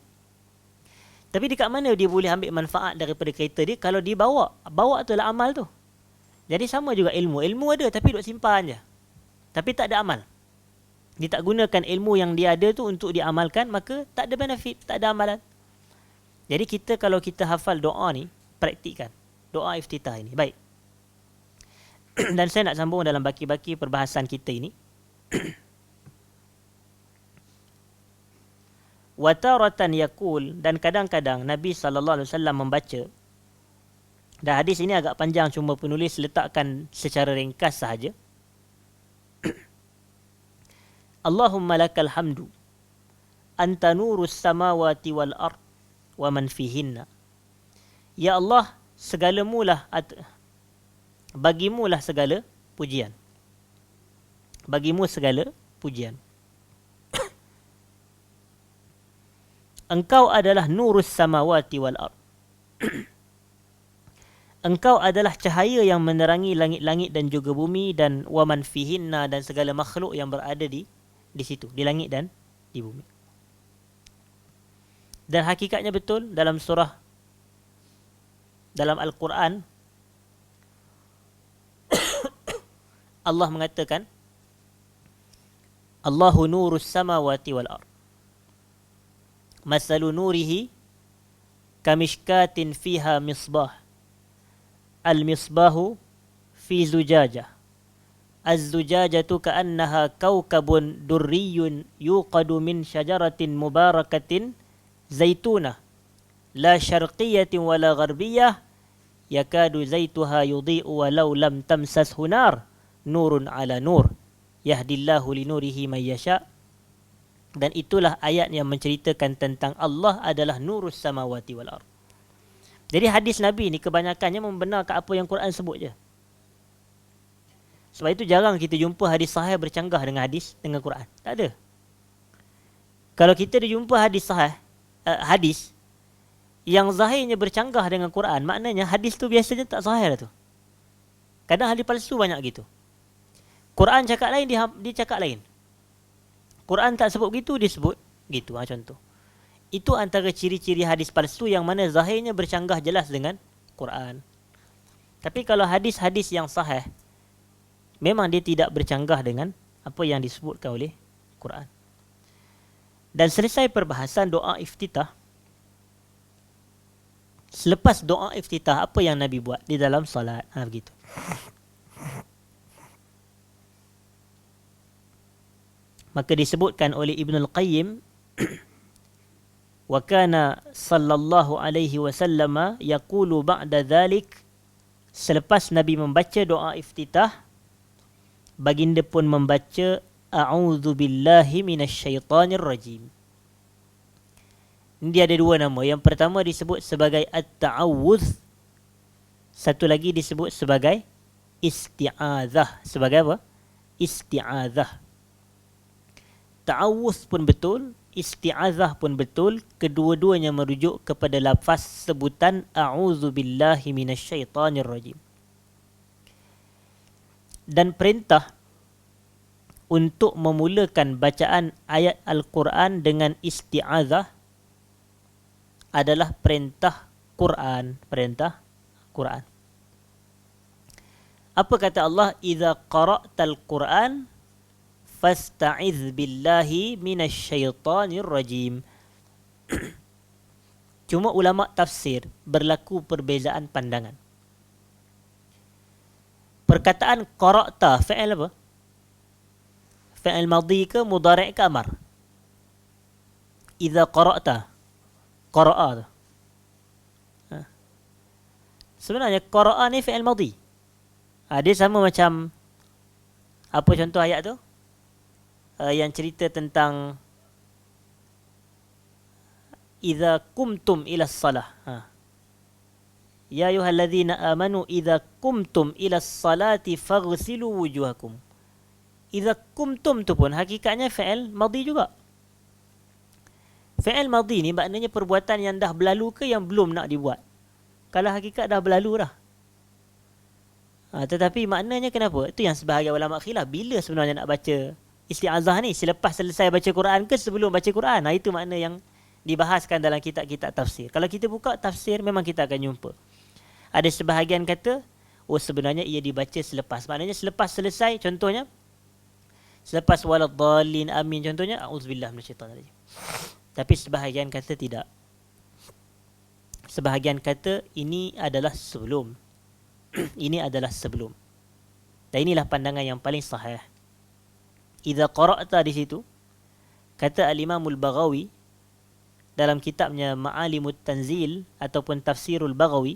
Tapi dekat mana dia boleh ambil manfaat daripada kereta dia kalau dia bawa? Bawa tu lah amal tu. Jadi sama juga ilmu. Ilmu ada tapi duk simpan je. Tapi tak ada amal. Dia tak gunakan ilmu yang dia ada tu untuk diamalkan, maka tak ada benefit, tak ada amalan. Jadi kita kalau kita hafal doa ni, praktikkan. Doa iftitah ini. Baik. Dan saya nak sambung dalam baki-baki perbahasan kita ini. Wataratan yaqul, dan kadang-kadang Nabi SAW membaca. Dan hadis ini agak panjang, cuma penulis letakkan secara ringkas sahaja. Allahumma lakal hamdu anta nurus samawati wal ard wa man fihinna. Ya Allah, bagimulah segala pujian. Bagimu segala pujian. Engkau adalah nurus samawati wal ard. Engkau adalah cahaya yang menerangi langit-langit dan juga bumi, dan waman fihinna, dan segala makhluk yang berada di situ, di langit dan di bumi. Dan hakikatnya betul dalam surah, dalam Al-Quran, Allah mengatakan, Allahu nurus samawati wal ard. Masalu nurihi kamishkatin fiha misbah. Al-misbahu fi zujajah. Az-zujajatu ka'annaha kawkabun durriyun yuqadu min syajaratin mubarakatin zaitunah. La syarqiyatin wala gharbiyah. Yakadu zaituha yudhi'u walau lam tamsashu nar. Nurun ala nur. Yahdillahu linurihi man yasha'. Dan itulah ayat yang menceritakan tentang Allah adalah nurus samawati wal ard. Jadi hadis Nabi ni kebanyakannya membenarkan apa yang Quran sebut je. Sebab itu jarang kita jumpa hadis sahih bercanggah dengan Quran. Tak ada. Kalau kita ada jumpa hadis sahih, hadis yang zahirnya bercanggah dengan Quran, maknanya hadis tu biasanya tak sahih lah tu. Kadang hadis palsu banyak gitu. Quran cakap lain, dia cakap lain. Quran tak sebut gitu, dia sebut gitu. Contoh. Itu antara ciri-ciri hadis palsu yang mana zahirnya bercanggah jelas dengan Quran. Tapi kalau hadis-hadis yang sahih, memang dia tidak bercanggah dengan apa yang disebutkan oleh Quran. Dan selesai perbahasan doa iftitah. Selepas doa iftitah, apa yang Nabi buat di dalam salat? Begitu. Maka disebutkan oleh Ibn Al-Qayyim, wa kana sallallahu alaihi wasallam yaqulu ba'da dhalik, selepas Nabi membaca doa iftitah, baginda pun membaca a'udzu billahi minasyaitonir rajim. Ini ada dua nama. Yang pertama disebut sebagai at-ta'awudz, satu lagi disebut sebagai isti'adzah. Sebagai apa? Isti'adzah. Ta'awudz pun betul, isti'adzah pun betul, kedua-duanya merujuk kepada lafaz sebutan a'udzu billahi minasyaitonir rajim. Dan perintah untuk memulakan bacaan ayat Al-Quran dengan isti'adzah adalah perintah Quran. Perintah Quran. Apa kata Allah? Idza qara'tal Quran fasta'iz billahi minasyaitonir rajim. Cuma ulama tafsir berlaku perbezaan pandangan. Perkataan qara'ta, fi'il apa? Fi'il madhi ke mudhari' ke amar? Idza qara'ta, qara'a tu. Ha. Sebenarnya qara'a ni fi'il madhi. Dia sama macam apa contoh ayat tu? Yang cerita tentang idza kumtum ila salah. Ya ayyuhalladzina amanu idza kumtum ila salati faghsilu wujuhakum. Idza kumtum tu pun hakikatnya fi'il madhi juga. Fi'il madhi ni maknanya perbuatan yang dah berlalu ke yang belum nak dibuat. Kalau hakikat dah berlalu dah. Tetapi maknanya kenapa? Itu yang sebahagian ulama khilaf. Bila sebenarnya nak baca isti'azah ni? Selepas selesai baca Quran ke sebelum baca Quran? Itu makna yang dibahaskan dalam kitab-kitab tafsir. Kalau kita buka tafsir, memang kita akan jumpa. Ada sebahagian kata, sebenarnya ia dibaca selepas. Maknanya selepas selesai, contohnya, selepas waladhdallin amin, contohnya, a'udzubillah minasyaitanirrajim. Tapi sebahagian kata tidak. Sebahagian kata, ini adalah sebelum. Ini adalah sebelum. Dan inilah pandangan yang paling sahih. Idza qara'ta di situ, kata Al-Imamul Baghawi, dalam kitabnya Ma'alimut Tanzil ataupun Tafsirul Baghawi,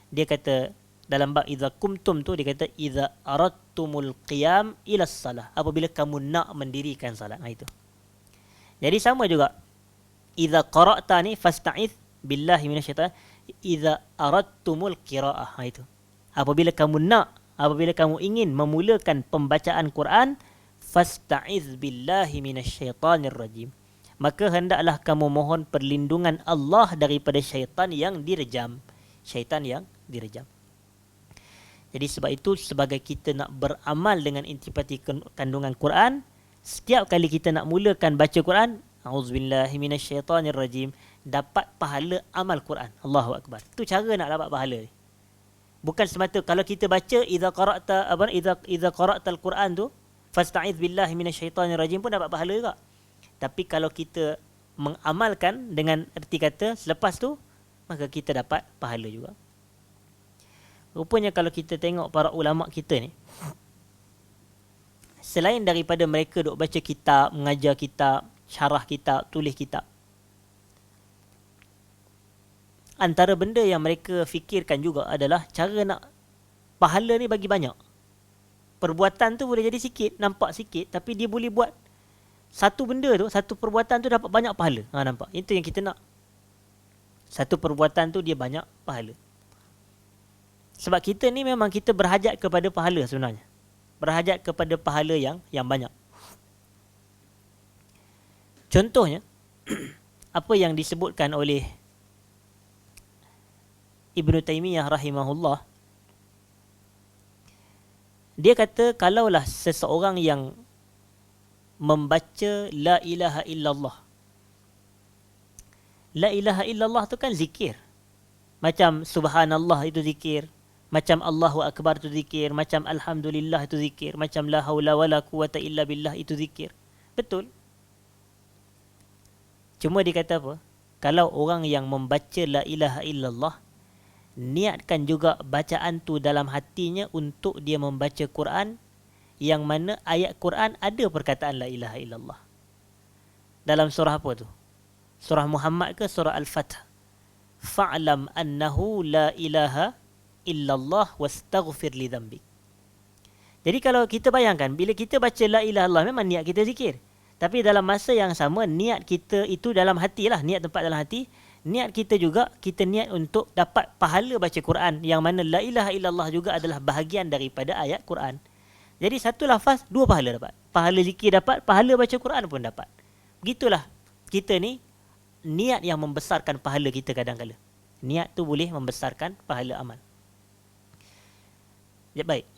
dia kata dalam bab idza kumtum tu, dia kata idza aradtumul qiyam ila salah, apabila kamu nak mendirikan salat. Itu. Jadi sama juga idza qara'ta ni fasta'iz billahi minasyaitan, idza aradtumul qiraah. Itu. Apabila kamu nak, apabila kamu ingin memulakan pembacaan Quran, fasta'iz billahi minasyaitanir rajim. Maka hendaklah kamu mohon perlindungan Allah daripada syaitan yang direjam. Syaitan yang direjam. Jadi sebab itu, sebagai kita nak beramal dengan intipati kandungan Quran, setiap kali kita nak mulakan baca Quran, a'udzubillahi minasyaitanirrajim, dapat pahala amal Quran. Allahu Akbar. Itu cara nak dapat pahala ni. Bukan semata kalau kita baca idza qara'tal Quran tu, fasta'iz billahi minasyaitanirrajim pun dapat pahala juga. Tapi kalau kita mengamalkan dengan erti kata selepas tu, maka kita dapat pahala juga. Rupanya kalau kita tengok para ulama kita ni, selain daripada mereka duk baca kitab, mengajar kitab, syarah kitab, tulis kitab, antara benda yang mereka fikirkan juga adalah cara nak pahala ni bagi banyak. Perbuatan tu boleh jadi sikit, nampak sikit, tapi dia boleh buat satu benda tu, satu perbuatan tu dapat banyak pahala. Nampak? Itu yang kita nak. Satu perbuatan tu dia banyak pahala. Sebab kita ni memang kita berhajat kepada pahala sebenarnya. Berhajat kepada pahala yang banyak. Contohnya, apa yang disebutkan oleh Ibn Taymiyah rahimahullah, dia kata kalaulah seseorang yang membaca la ilaha illallah. La ilaha illallah tu kan zikir. Macam subhanallah itu zikir, macam Allahu Akbar itu zikir, macam alhamdulillah itu zikir, macam la haula wala quwata illa billah itu zikir. Betul. Cuma dia kata apa? Kalau orang yang membaca la ilaha illallah, niatkan juga bacaan tu dalam hatinya untuk dia membaca Quran, yang mana ayat Quran ada perkataan la ilaha illallah. Dalam surah apa tu? Surah Muhammad ke surah Al-Fath? Fa'lam annahu la ilaha illallah wastaghfir li dhanbik. Jadi kalau kita bayangkan, bila kita baca la ilaha illallah, memang niat kita zikir. Tapi dalam masa yang sama, niat kita itu dalam hati lah. Niat tempat dalam hati. Niat kita juga, kita niat untuk dapat pahala baca Quran. Yang mana la ilaha illallah juga adalah bahagian daripada ayat Quran. Jadi satu lafaz, dua pahala dapat. Pahala zikir dapat, pahala baca Quran pun dapat. Begitulah kita ni, niat yang membesarkan pahala kita kadang-kala. Niat tu boleh membesarkan pahala amal. Ya, baik.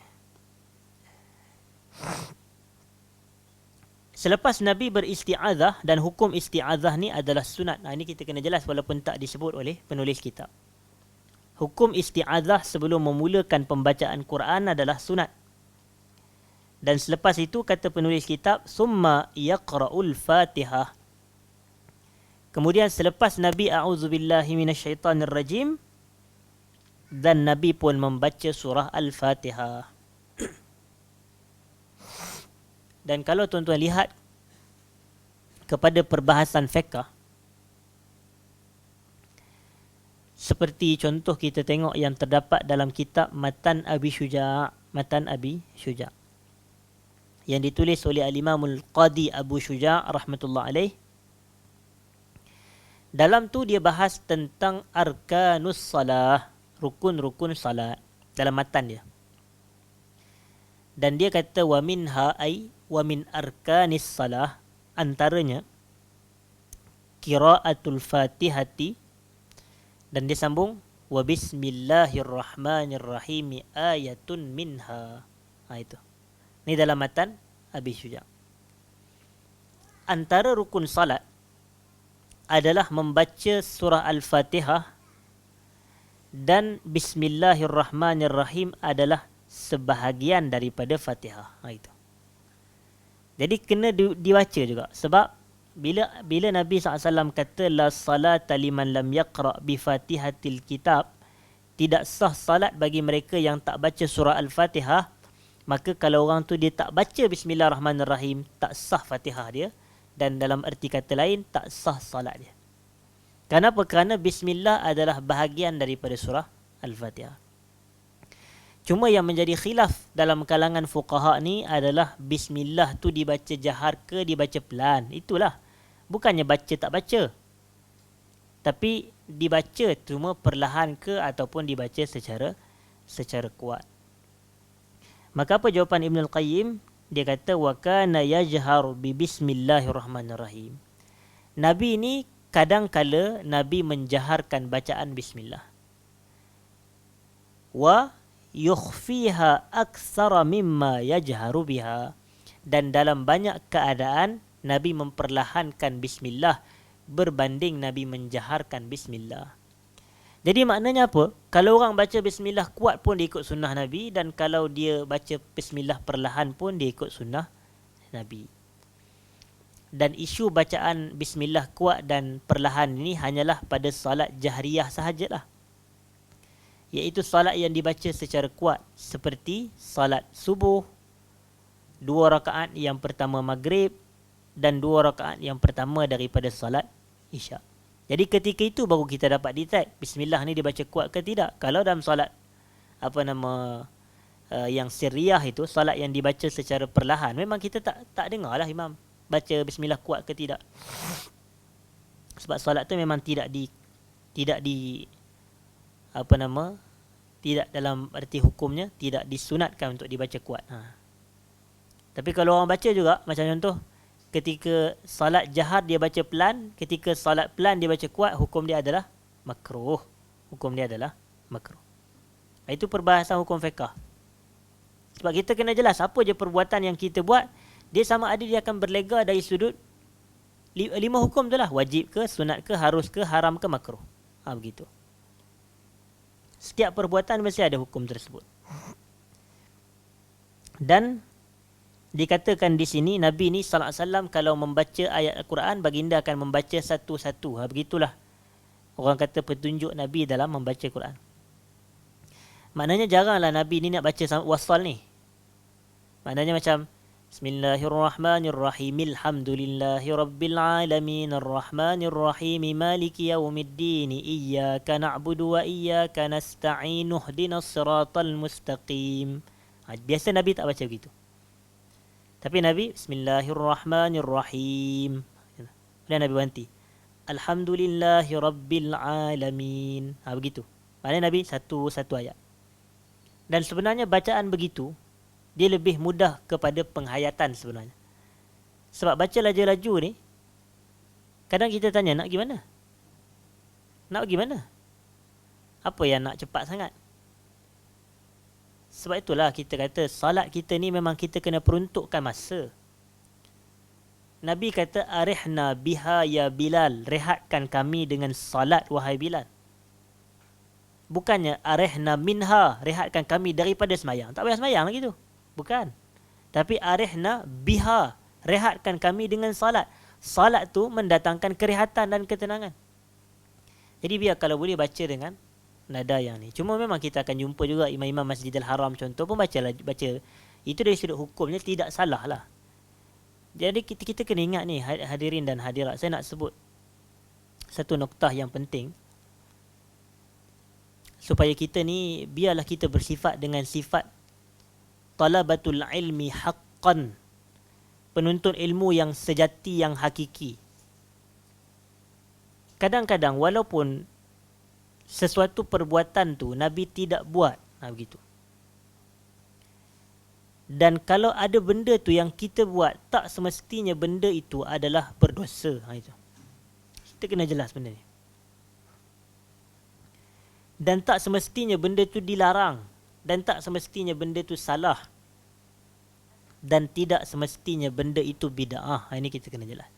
Selepas Nabi beristi'adzah, dan hukum isti'adzah ni adalah sunat. Ini kita kena jelas walaupun tak disebut oleh penulis kitab. Hukum isti'adzah sebelum memulakan pembacaan Quran adalah sunat. Dan selepas itu kata penulis kitab, summa yaqra'ul Fatihah. Kemudian selepas Nabi a'udzubillahi minasyaitanirrajim, dan Nabi pun membaca surah Al-Fatihah. Dan kalau tuan-tuan lihat kepada perbahasan fiqh, seperti contoh kita tengok yang terdapat dalam kitab Matan Abi Syuja', Matan Abi Syuja', yang ditulis oleh Al-Imamul Qadi Abu Syuja' rahmatullah alaih. Dalam tu dia bahas tentang arkanus salah, rukun-rukun salat dalam matan dia. Dan dia kata wa minha ay wa min arkanis salah, antaranya qiraatul Fatihati, dan dia sambung wa bismillahirrahmanirrahim ayatun minha. Itu. Ni dalam matan Abi Syuja'. Antara rukun salat adalah membaca surah Al-Fatihah, dan bismillahirrahmanirrahim adalah sebahagian daripada Fatihah. Itu. Jadi kena dibaca juga, sebab bila Nabi SAW kata la salata liman lam yaqra' bi fatihatil kitab, tidak sah salat bagi mereka yang tak baca surah Al-Fatihah, maka kalau orang tu dia tak baca bismillahirrahmanirrahim, tak sah Fatihah dia, dan dalam erti kata lain tak sah salat dia. Kenapa? Kerana bismillah adalah bahagian daripada surah Al-Fatihah. Cuma yang menjadi khilaf dalam kalangan fuqaha ni adalah bismillah tu dibaca jahar ke dibaca pelan. Itulah. Bukannya baca tak baca. Tapi dibaca cuma perlahan ke ataupun dibaca secara kuat. Maka apa jawapan Ibn Al-Qayyim? Dia kata wa kana yajharu bi bismillahirrahmanirrahim. Nabi ni kadang-kala Nabi menjaharkan bacaan bismillah. Wa yukhfiha aktsara mimma yajharu biha, dan dalam banyak keadaan Nabi memperlahankan bismillah berbanding Nabi menjaharkan bismillah. Jadi maknanya apa? Kalau orang baca bismillah kuat pun dia ikut sunnah Nabi, dan kalau dia baca bismillah perlahan pun dia ikut sunnah Nabi. Dan isu bacaan bismillah kuat dan perlahan ini hanyalah pada salat jahriyah sahajalah, iaitu salat yang dibaca secara kuat, seperti salat subuh, 2 rakaat yang pertama maghrib, dan 2 rakaat yang pertama daripada salat isyak. Jadi ketika itu baru kita dapat detect bismillah ni dibaca kuat ke tidak. Kalau dalam salat yang sirriyah itu, salat yang dibaca secara perlahan, memang kita tak dengarlah imam baca bismillah kuat ke tidak. Sebab salat tu memang tidak dalam arti hukumnya tidak disunatkan untuk dibaca kuat. Tapi kalau orang baca juga, macam contoh ketika salat jahar dia baca pelan, ketika salat pelan dia baca kuat, hukum dia adalah makruh. Itu perbahasan hukum fiqh. Sebab kita kena jelas apa je perbuatan yang kita buat, dia sama ada dia akan berlega dari sudut 5 hukum tu lah. Wajib ke, sunat ke, harus ke, haram ke, makruh. Begitu. Setiap perbuatan mesti ada hukum tersebut. Dan dikatakan di sini Nabi ni sallallahu alaihi wasallam kalau membaca ayat Al-Quran, baginda akan membaca satu-satu. Begitulah orang kata petunjuk Nabi dalam membaca Quran. Maknanya jaranglah Nabi ni nak baca wasal ni. Maknanya macam Bismillahirrahmanirrahim, alhamdulillahi rabbil alamin, arrahmanirrahim, maliki yaumiddin, iyyaka na'budu wa iyyaka nasta'in, ihdinas siratal mustaqim. Biasa Nabi tak baca begitu. Tapi Nabi Bismillahirrahmanirrahim. Dan Nabi berhenti. Alhamdulillahi rabbil alamin. Begitu. Maknanya Nabi satu ayat. Dan sebenarnya bacaan begitu dia lebih mudah kepada penghayatan sebenarnya. Sebab baca laju-laju ni, kadang kita tanya nak pergi mana? Nak pergi mana? Apa yang nak cepat sangat? Sebab itulah kita kata salat kita ni memang kita kena peruntukkan masa. Nabi kata arihna biha ya Bilal, rehatkan kami dengan salat wahai Bilal. Bukannya arihna minha, rehatkan kami daripada semayang. Tak payah semayang lagi tu. Bukan. Tapi arihna biha, rehatkan kami dengan salat. Salat tu mendatangkan kerehatan dan ketenangan. Jadi biar kalau boleh baca dengan nada yang ni. Cuma memang kita akan jumpa juga imam-imam Masjidil Haram contoh pun baca. Itu dari sudut hukumnya tidak salah lah. Jadi kita kena ingat ni hadirin dan hadirat. Saya nak sebut satu noktah yang penting. Supaya kita ni, biarlah kita bersifat dengan sifat talabatul ilmi haqqan. Penuntut ilmu yang sejati, yang hakiki. Kadang-kadang walaupun sesuatu perbuatan tu Nabi tidak buat. Begitu. Dan kalau ada benda tu yang kita buat, tak semestinya benda itu adalah berdosa. Itu. Kita kena jelas benda ni. Dan tak semestinya benda tu dilarang. Dan tak semestinya benda tu salah. Dan tidak semestinya benda itu bid'ah. Ini kita kena jelas.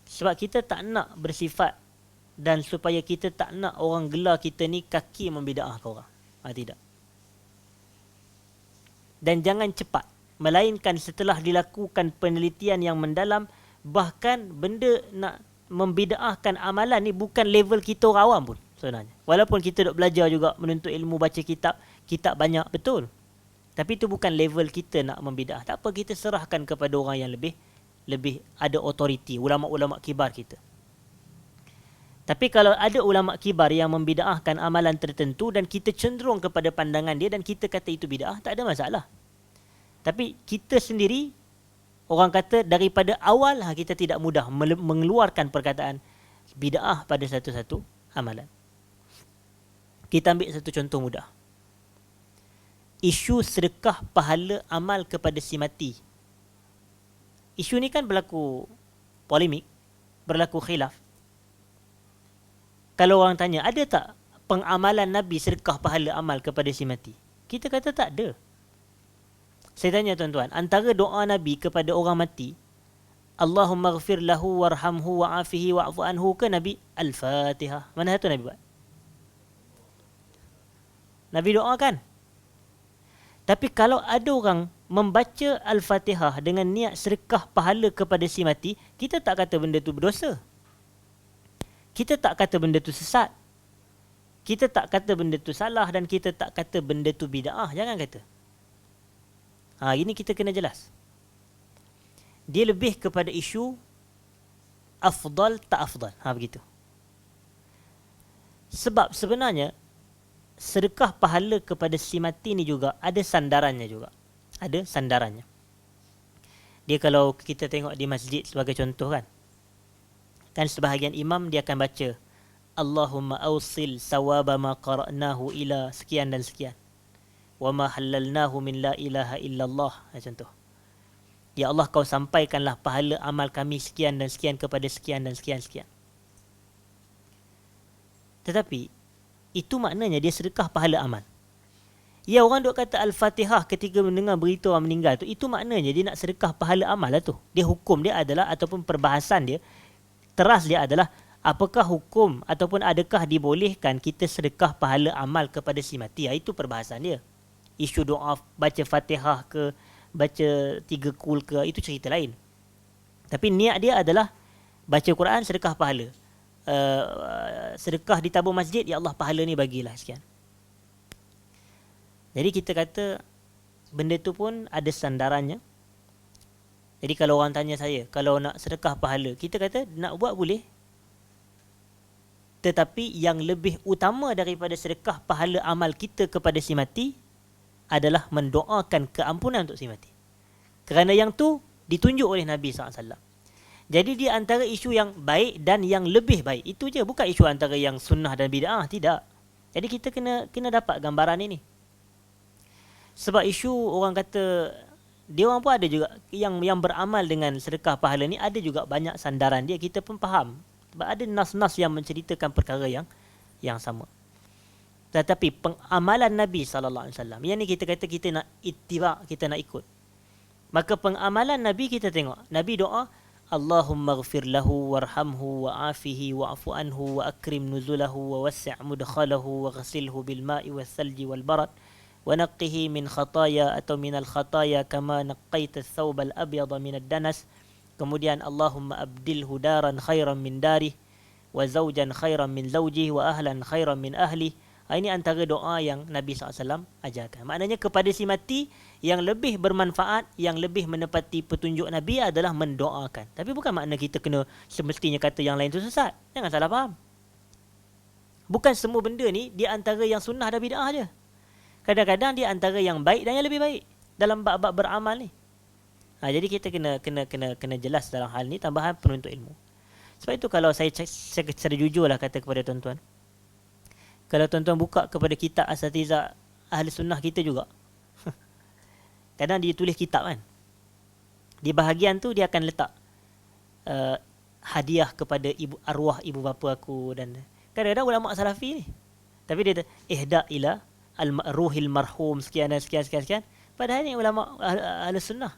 Sebab kita tak nak bersifat dan supaya kita tak nak orang gelar kita ni kaki membid'ahkan orang. Tidak. Dan jangan cepat. Melainkan setelah dilakukan penelitian yang mendalam, bahkan benda nak membid'ahkan amalan ni bukan level kita orang awam pun sebenarnya. Walaupun kita duk belajar juga, menuntut ilmu, baca kitab banyak, betul. Tapi itu bukan level kita nak membid'ah. Tak apa, kita serahkan kepada orang yang lebih ada autoriti, ulama-ulama kibar kita. Tapi kalau ada ulama kibar yang membid'ahkan amalan tertentu dan kita cenderung kepada pandangan dia dan kita kata itu bid'ah, tak ada masalah. Tapi kita sendiri, orang kata daripada awal kita tidak mudah mengeluarkan perkataan bid'ah pada satu-satu amalan. Kita ambil satu contoh mudah. Isu sedekah pahala amal kepada si mati. Isu ni kan berlaku polemik, berlaku khilaf. Kalau orang tanya, ada tak pengamalan Nabi sedekah pahala amal kepada si mati? Kita kata tak ada. Saya tanya tuan-tuan, antara doa Nabi kepada orang mati, Allahumma ghafir lahu warhamhu wa'afihi wa'fu anhu, ke Nabi Al-Fatihah? Mana satu Nabi buat? Nabi doa kan? Tapi kalau ada orang membaca Al-Fatihah dengan niat sedekah pahala kepada si mati, kita tak kata benda tu berdosa. Kita tak kata benda tu sesat. Kita tak kata benda tu salah dan kita tak kata benda tu bid'ah. Jangan kata. Ini kita kena jelas. Dia lebih kepada isu afdal tak afdal. Begitu. Sebab sebenarnya sedekah pahala kepada si mati ni juga ada sandarannya juga. Ada sandarannya. Dia kalau kita tengok di masjid sebagai contoh kan. Kan sebahagian imam dia akan baca Allahumma awsil sawaba ma qara'nahu ila sekian dan sekian. Wa ma halalnahu min la ilaha illallah. Contoh. Ya Allah, kau sampaikanlah pahala amal kami sekian dan sekian kepada sekian dan sekian. Tetapi itu maknanya dia sedekah pahala amal. Ya, orang duk kata Al-Fatihah ketika mendengar berita orang meninggal tu, itu maknanya dia nak sedekah pahala amal lah tu. Dia hukum dia adalah, ataupun perbahasan dia, teras dia adalah, apakah hukum ataupun adakah dibolehkan kita sedekah pahala amal kepada si mati? Itu perbahasan dia. Isu doa, baca Fatihah ke, baca 3 kul ke, itu cerita lain. Tapi niat dia adalah baca Quran, sedekah pahala. Sedekah di tabung masjid, ya Allah pahala ni bagilah sekian. Jadi kita kata benda tu pun ada sandarannya. Jadi kalau orang tanya saya, kalau nak sedekah pahala, kita kata nak buat boleh. Tetapi yang lebih utama daripada sedekah pahala amal kita kepada si mati adalah mendoakan keampunan untuk si mati. Kerana yang tu ditunjuk oleh Nabi SAW. Jadi dia antara isu yang baik dan yang lebih baik. Itu je, bukan isu antara yang sunnah dan bid'ah, tidak. Jadi kita kena dapat gambaran ini. Sebab isu orang kata, dia orang pun ada juga yang beramal dengan sedekah pahala ni, ada juga banyak sandaran dia, kita pun faham. Sebab ada nas-nas yang menceritakan perkara yang sama. Tetapi pengamalan Nabi SAW, yang ni kita kata kita nak ittiba', kita nak ikut. Maka pengamalan Nabi kita tengok. Nabi doa, Allahumma ghafir lahu warhamhu wa'afihi wa'fu anhu wa akrim nuzulahu wa wassi' mudkhalahu wa ghasilhu bil ma'i was salji wal barad wa naqqihi min khataya atau minal khataya kama naqqaita ath-thawb al-abyad min ad-danas. Kemudian Allahumma abdilhu daran khairan min darih wa zawjan khairan min zawjihi wa ahlan khairan min ahli. Ini antara doa yang Nabi SAW ajarkan. Maknanya kepada si mati yang lebih bermanfaat, yang lebih menepati petunjuk Nabi adalah mendoakan. Tapi bukan makna kita kena semestinya kata yang lain tu sesat. Jangan salah faham. Bukan semua benda ni di antara yang sunnah dan bid'ah je. Kadang-kadang dia antara yang baik dan yang lebih baik dalam bab-bab beramal ni. Jadi kita kena jelas dalam hal ni, tambahan penuntut ilmu. Sebab itu kalau saya secara jujurlah kata kepada tuan-tuan, kalau tuan-tuan buka kepada kitab asatizah ahli sunnah kita juga, kadang dia tulis kitab kan, di bahagian tu dia akan letak hadiah kepada arwah ibu bapa aku, dan kadang-kadang ulama salafi ni, tapi dia ihda ila al-ruhil marhum sekian dan sekian. Padahal ni ulama ahli sunnah.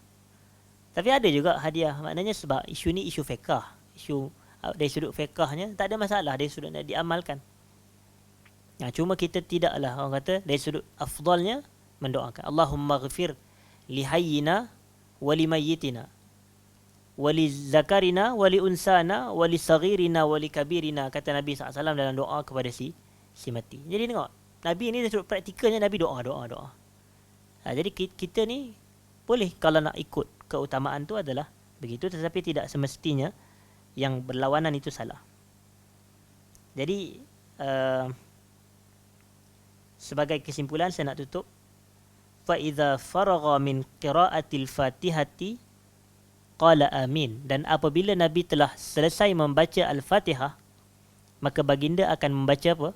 Tapi ada juga hadiah, maknanya sebab isu ni isu fiqh, isu dari sudut fiqhnya tak ada masalah, dari sudut nak diamalkan. Cuma kita tidaklah, orang kata dari sudut afdalnya mendoakan Allahumma ghafir li hayyina wa li mayyitina wa li zakarina wa li unsana wa li saghirina wa li kabirina, kata Nabi SAW dalam doa kepada si mati. Jadi tengok, Nabi ni dari sudut praktikalnya Nabi doa. Jadi kita ni boleh kalau nak ikut keutamaan tu adalah begitu, tetapi tidak semestinya yang berlawanan itu salah. Jadi sebagai kesimpulan saya nak tutup, fa idza faragha min qiraatil fatihati qala amin, dan apabila Nabi telah selesai membaca al-Fatihah, maka baginda akan membaca apa?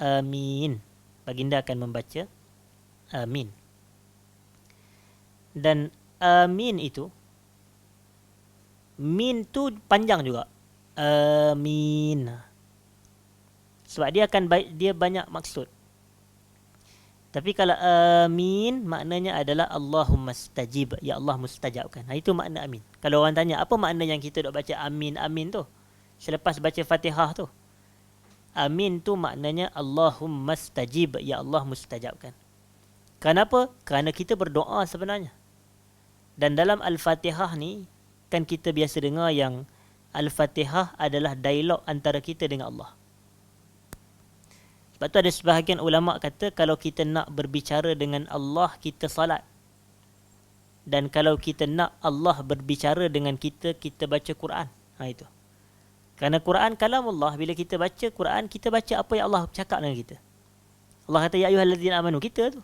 Amin. Baginda akan membaca amin. Dan amin itu, min tu panjang juga, amin, sebab dia banyak maksud. Tapi kalau amin maknanya adalah Allahumma stajib, ya Allah mustajabkan. Itu makna amin. Kalau orang tanya apa makna yang kita dok baca amin tu selepas baca Fatihah tu, amin tu maknanya Allahumma stajib, ya Allah mustajabkan. Kenapa? Kerana kita berdoa sebenarnya. Dan dalam Al-Fatihah ni kan kita biasa dengar yang Al-Fatihah adalah dialog antara kita dengan Allah. Sebab tu ada sebahagian ulama kata kalau kita nak berbicara dengan Allah, kita salat. Dan kalau kita nak Allah berbicara dengan kita, kita baca Quran. Itu. Kerana Quran kalamullah, bila kita baca Quran, kita baca apa yang Allah cakap dengan kita. Allah kata ya ayyuhallazina amanu, kita tu.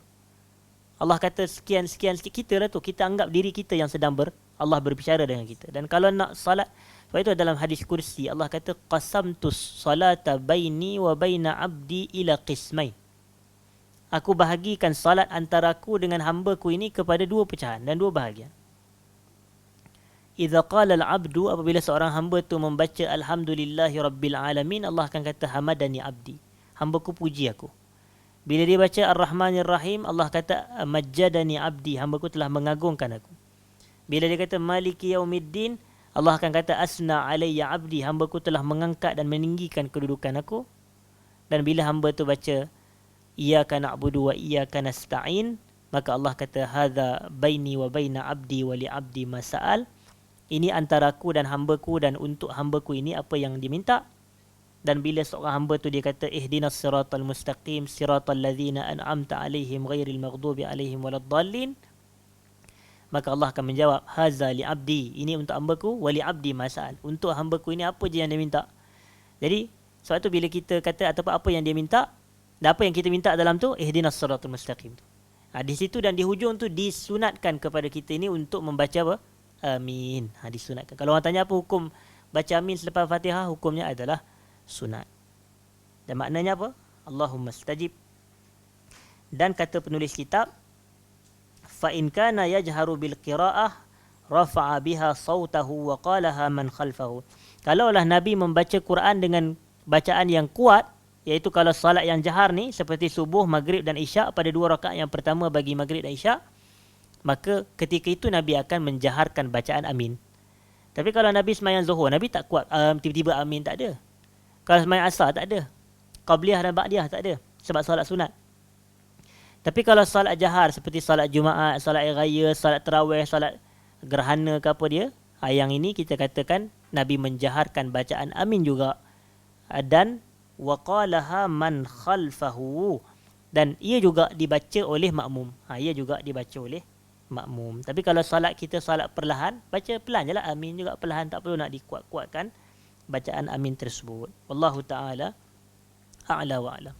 Allah kata sekian, kita lah tu. Kita anggap diri kita yang sedang Allah berbicara dengan kita. Dan kalau nak salat, sebab itu dalam hadis kursi Allah kata qasamtus salata baini wa baina abdi ila qismain. Aku bahagikan salat antara aku dengan hamba-Ku ini kepada dua pecahan dan dua bahagian. Idza qala al-'abdu, apabila seorang hamba tu membaca alhamdulillahi rabbil alamin, Allah akan kata hamadani abdi, hamba-Ku puji aku. Bila dia baca ar-rahmanir rahim, Allah kata majjadani abdi, hamba-Ku telah mengagungkan aku. Bila dia kata maliki yaumiddin, Allah akan kata asna alayya abdi, hamba-Ku telah mengangkat dan meninggikan kedudukan aku. Dan bila hamba tu baca iyyaka na'budu wa iyyaka nasta'in, maka Allah kata hadza baini wa baina abdi wa li abdi ma sa'al, ini antara aku dan hamba-Ku, dan untuk hamba-Ku ini apa yang diminta. Dan bila seorang hamba tu dia kata ihdinas siratal mustaqim siratal ladzina an'amta alaihim ghairil maghdubi alaihim waladdallin, maka Allah akan menjawab haza li abdi, ini untuk hamba-Ku, wa li abdi masal, untuk hamba-Ku ini apa je yang dia minta. Jadi sebab tu bila kita kata ataupun apa yang dia minta, dan apa yang kita minta dalam tu ihdinas siratal mustaqim tu, di situ dan di hujung tu disunatkan kepada kita ini untuk membaca apa? Amin. Disunatkan. Kalau orang tanya apa hukum baca amin selepas Fatihah, hukumnya adalah sunat. Dan maknanya apa? Allahumma stajib. Dan kata penulis kitab, fa in kana yajharu bil qiraah rafa'a biha sautahu wa qalaha man khalfahu. Kalaulah Nabi membaca Quran dengan bacaan yang kuat, iaitu kalau salat yang jahar ni seperti subuh, maghrib dan isyak, pada dua rakaat yang pertama bagi maghrib dan isyak, maka ketika itu Nabi akan menjaharkan bacaan amin. Tapi kalau Nabi sembahyang zuhur, Nabi tak kuat tiba-tiba amin, tak ada. Kalau sembahyang asar tak ada. Qabliyah dan ba'diyah tak ada, sebab salat sunat. Tapi kalau salat jahar seperti salat Jumaat, salat raya, salat tarawih, salat gerhana ke apa dia, yang ini kita katakan Nabi menjaharkan bacaan amin juga dan waqalaha man khalfahu, dan ia juga dibaca oleh makmum. Ia juga dibaca oleh makmum. Tapi kalau salat kita salat perlahan, baca pelan je lah, amin juga perlahan, tak perlu nak dikuat-kuatkan bacaan amin tersebut. Wallahu taala a'la wa a'lam.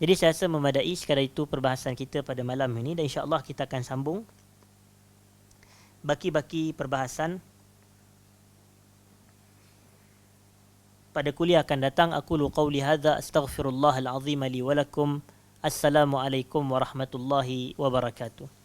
Jadi saya rasa memadai sekadar itu perbahasan kita pada malam ini, dan insya-Allah kita akan sambung baki-baki perbahasan pada kuliah akan datang. Aqulu qawli hadza astaghfirullahal azim li wa lakum. Assalamualaikum warahmatullahi wabarakatuh.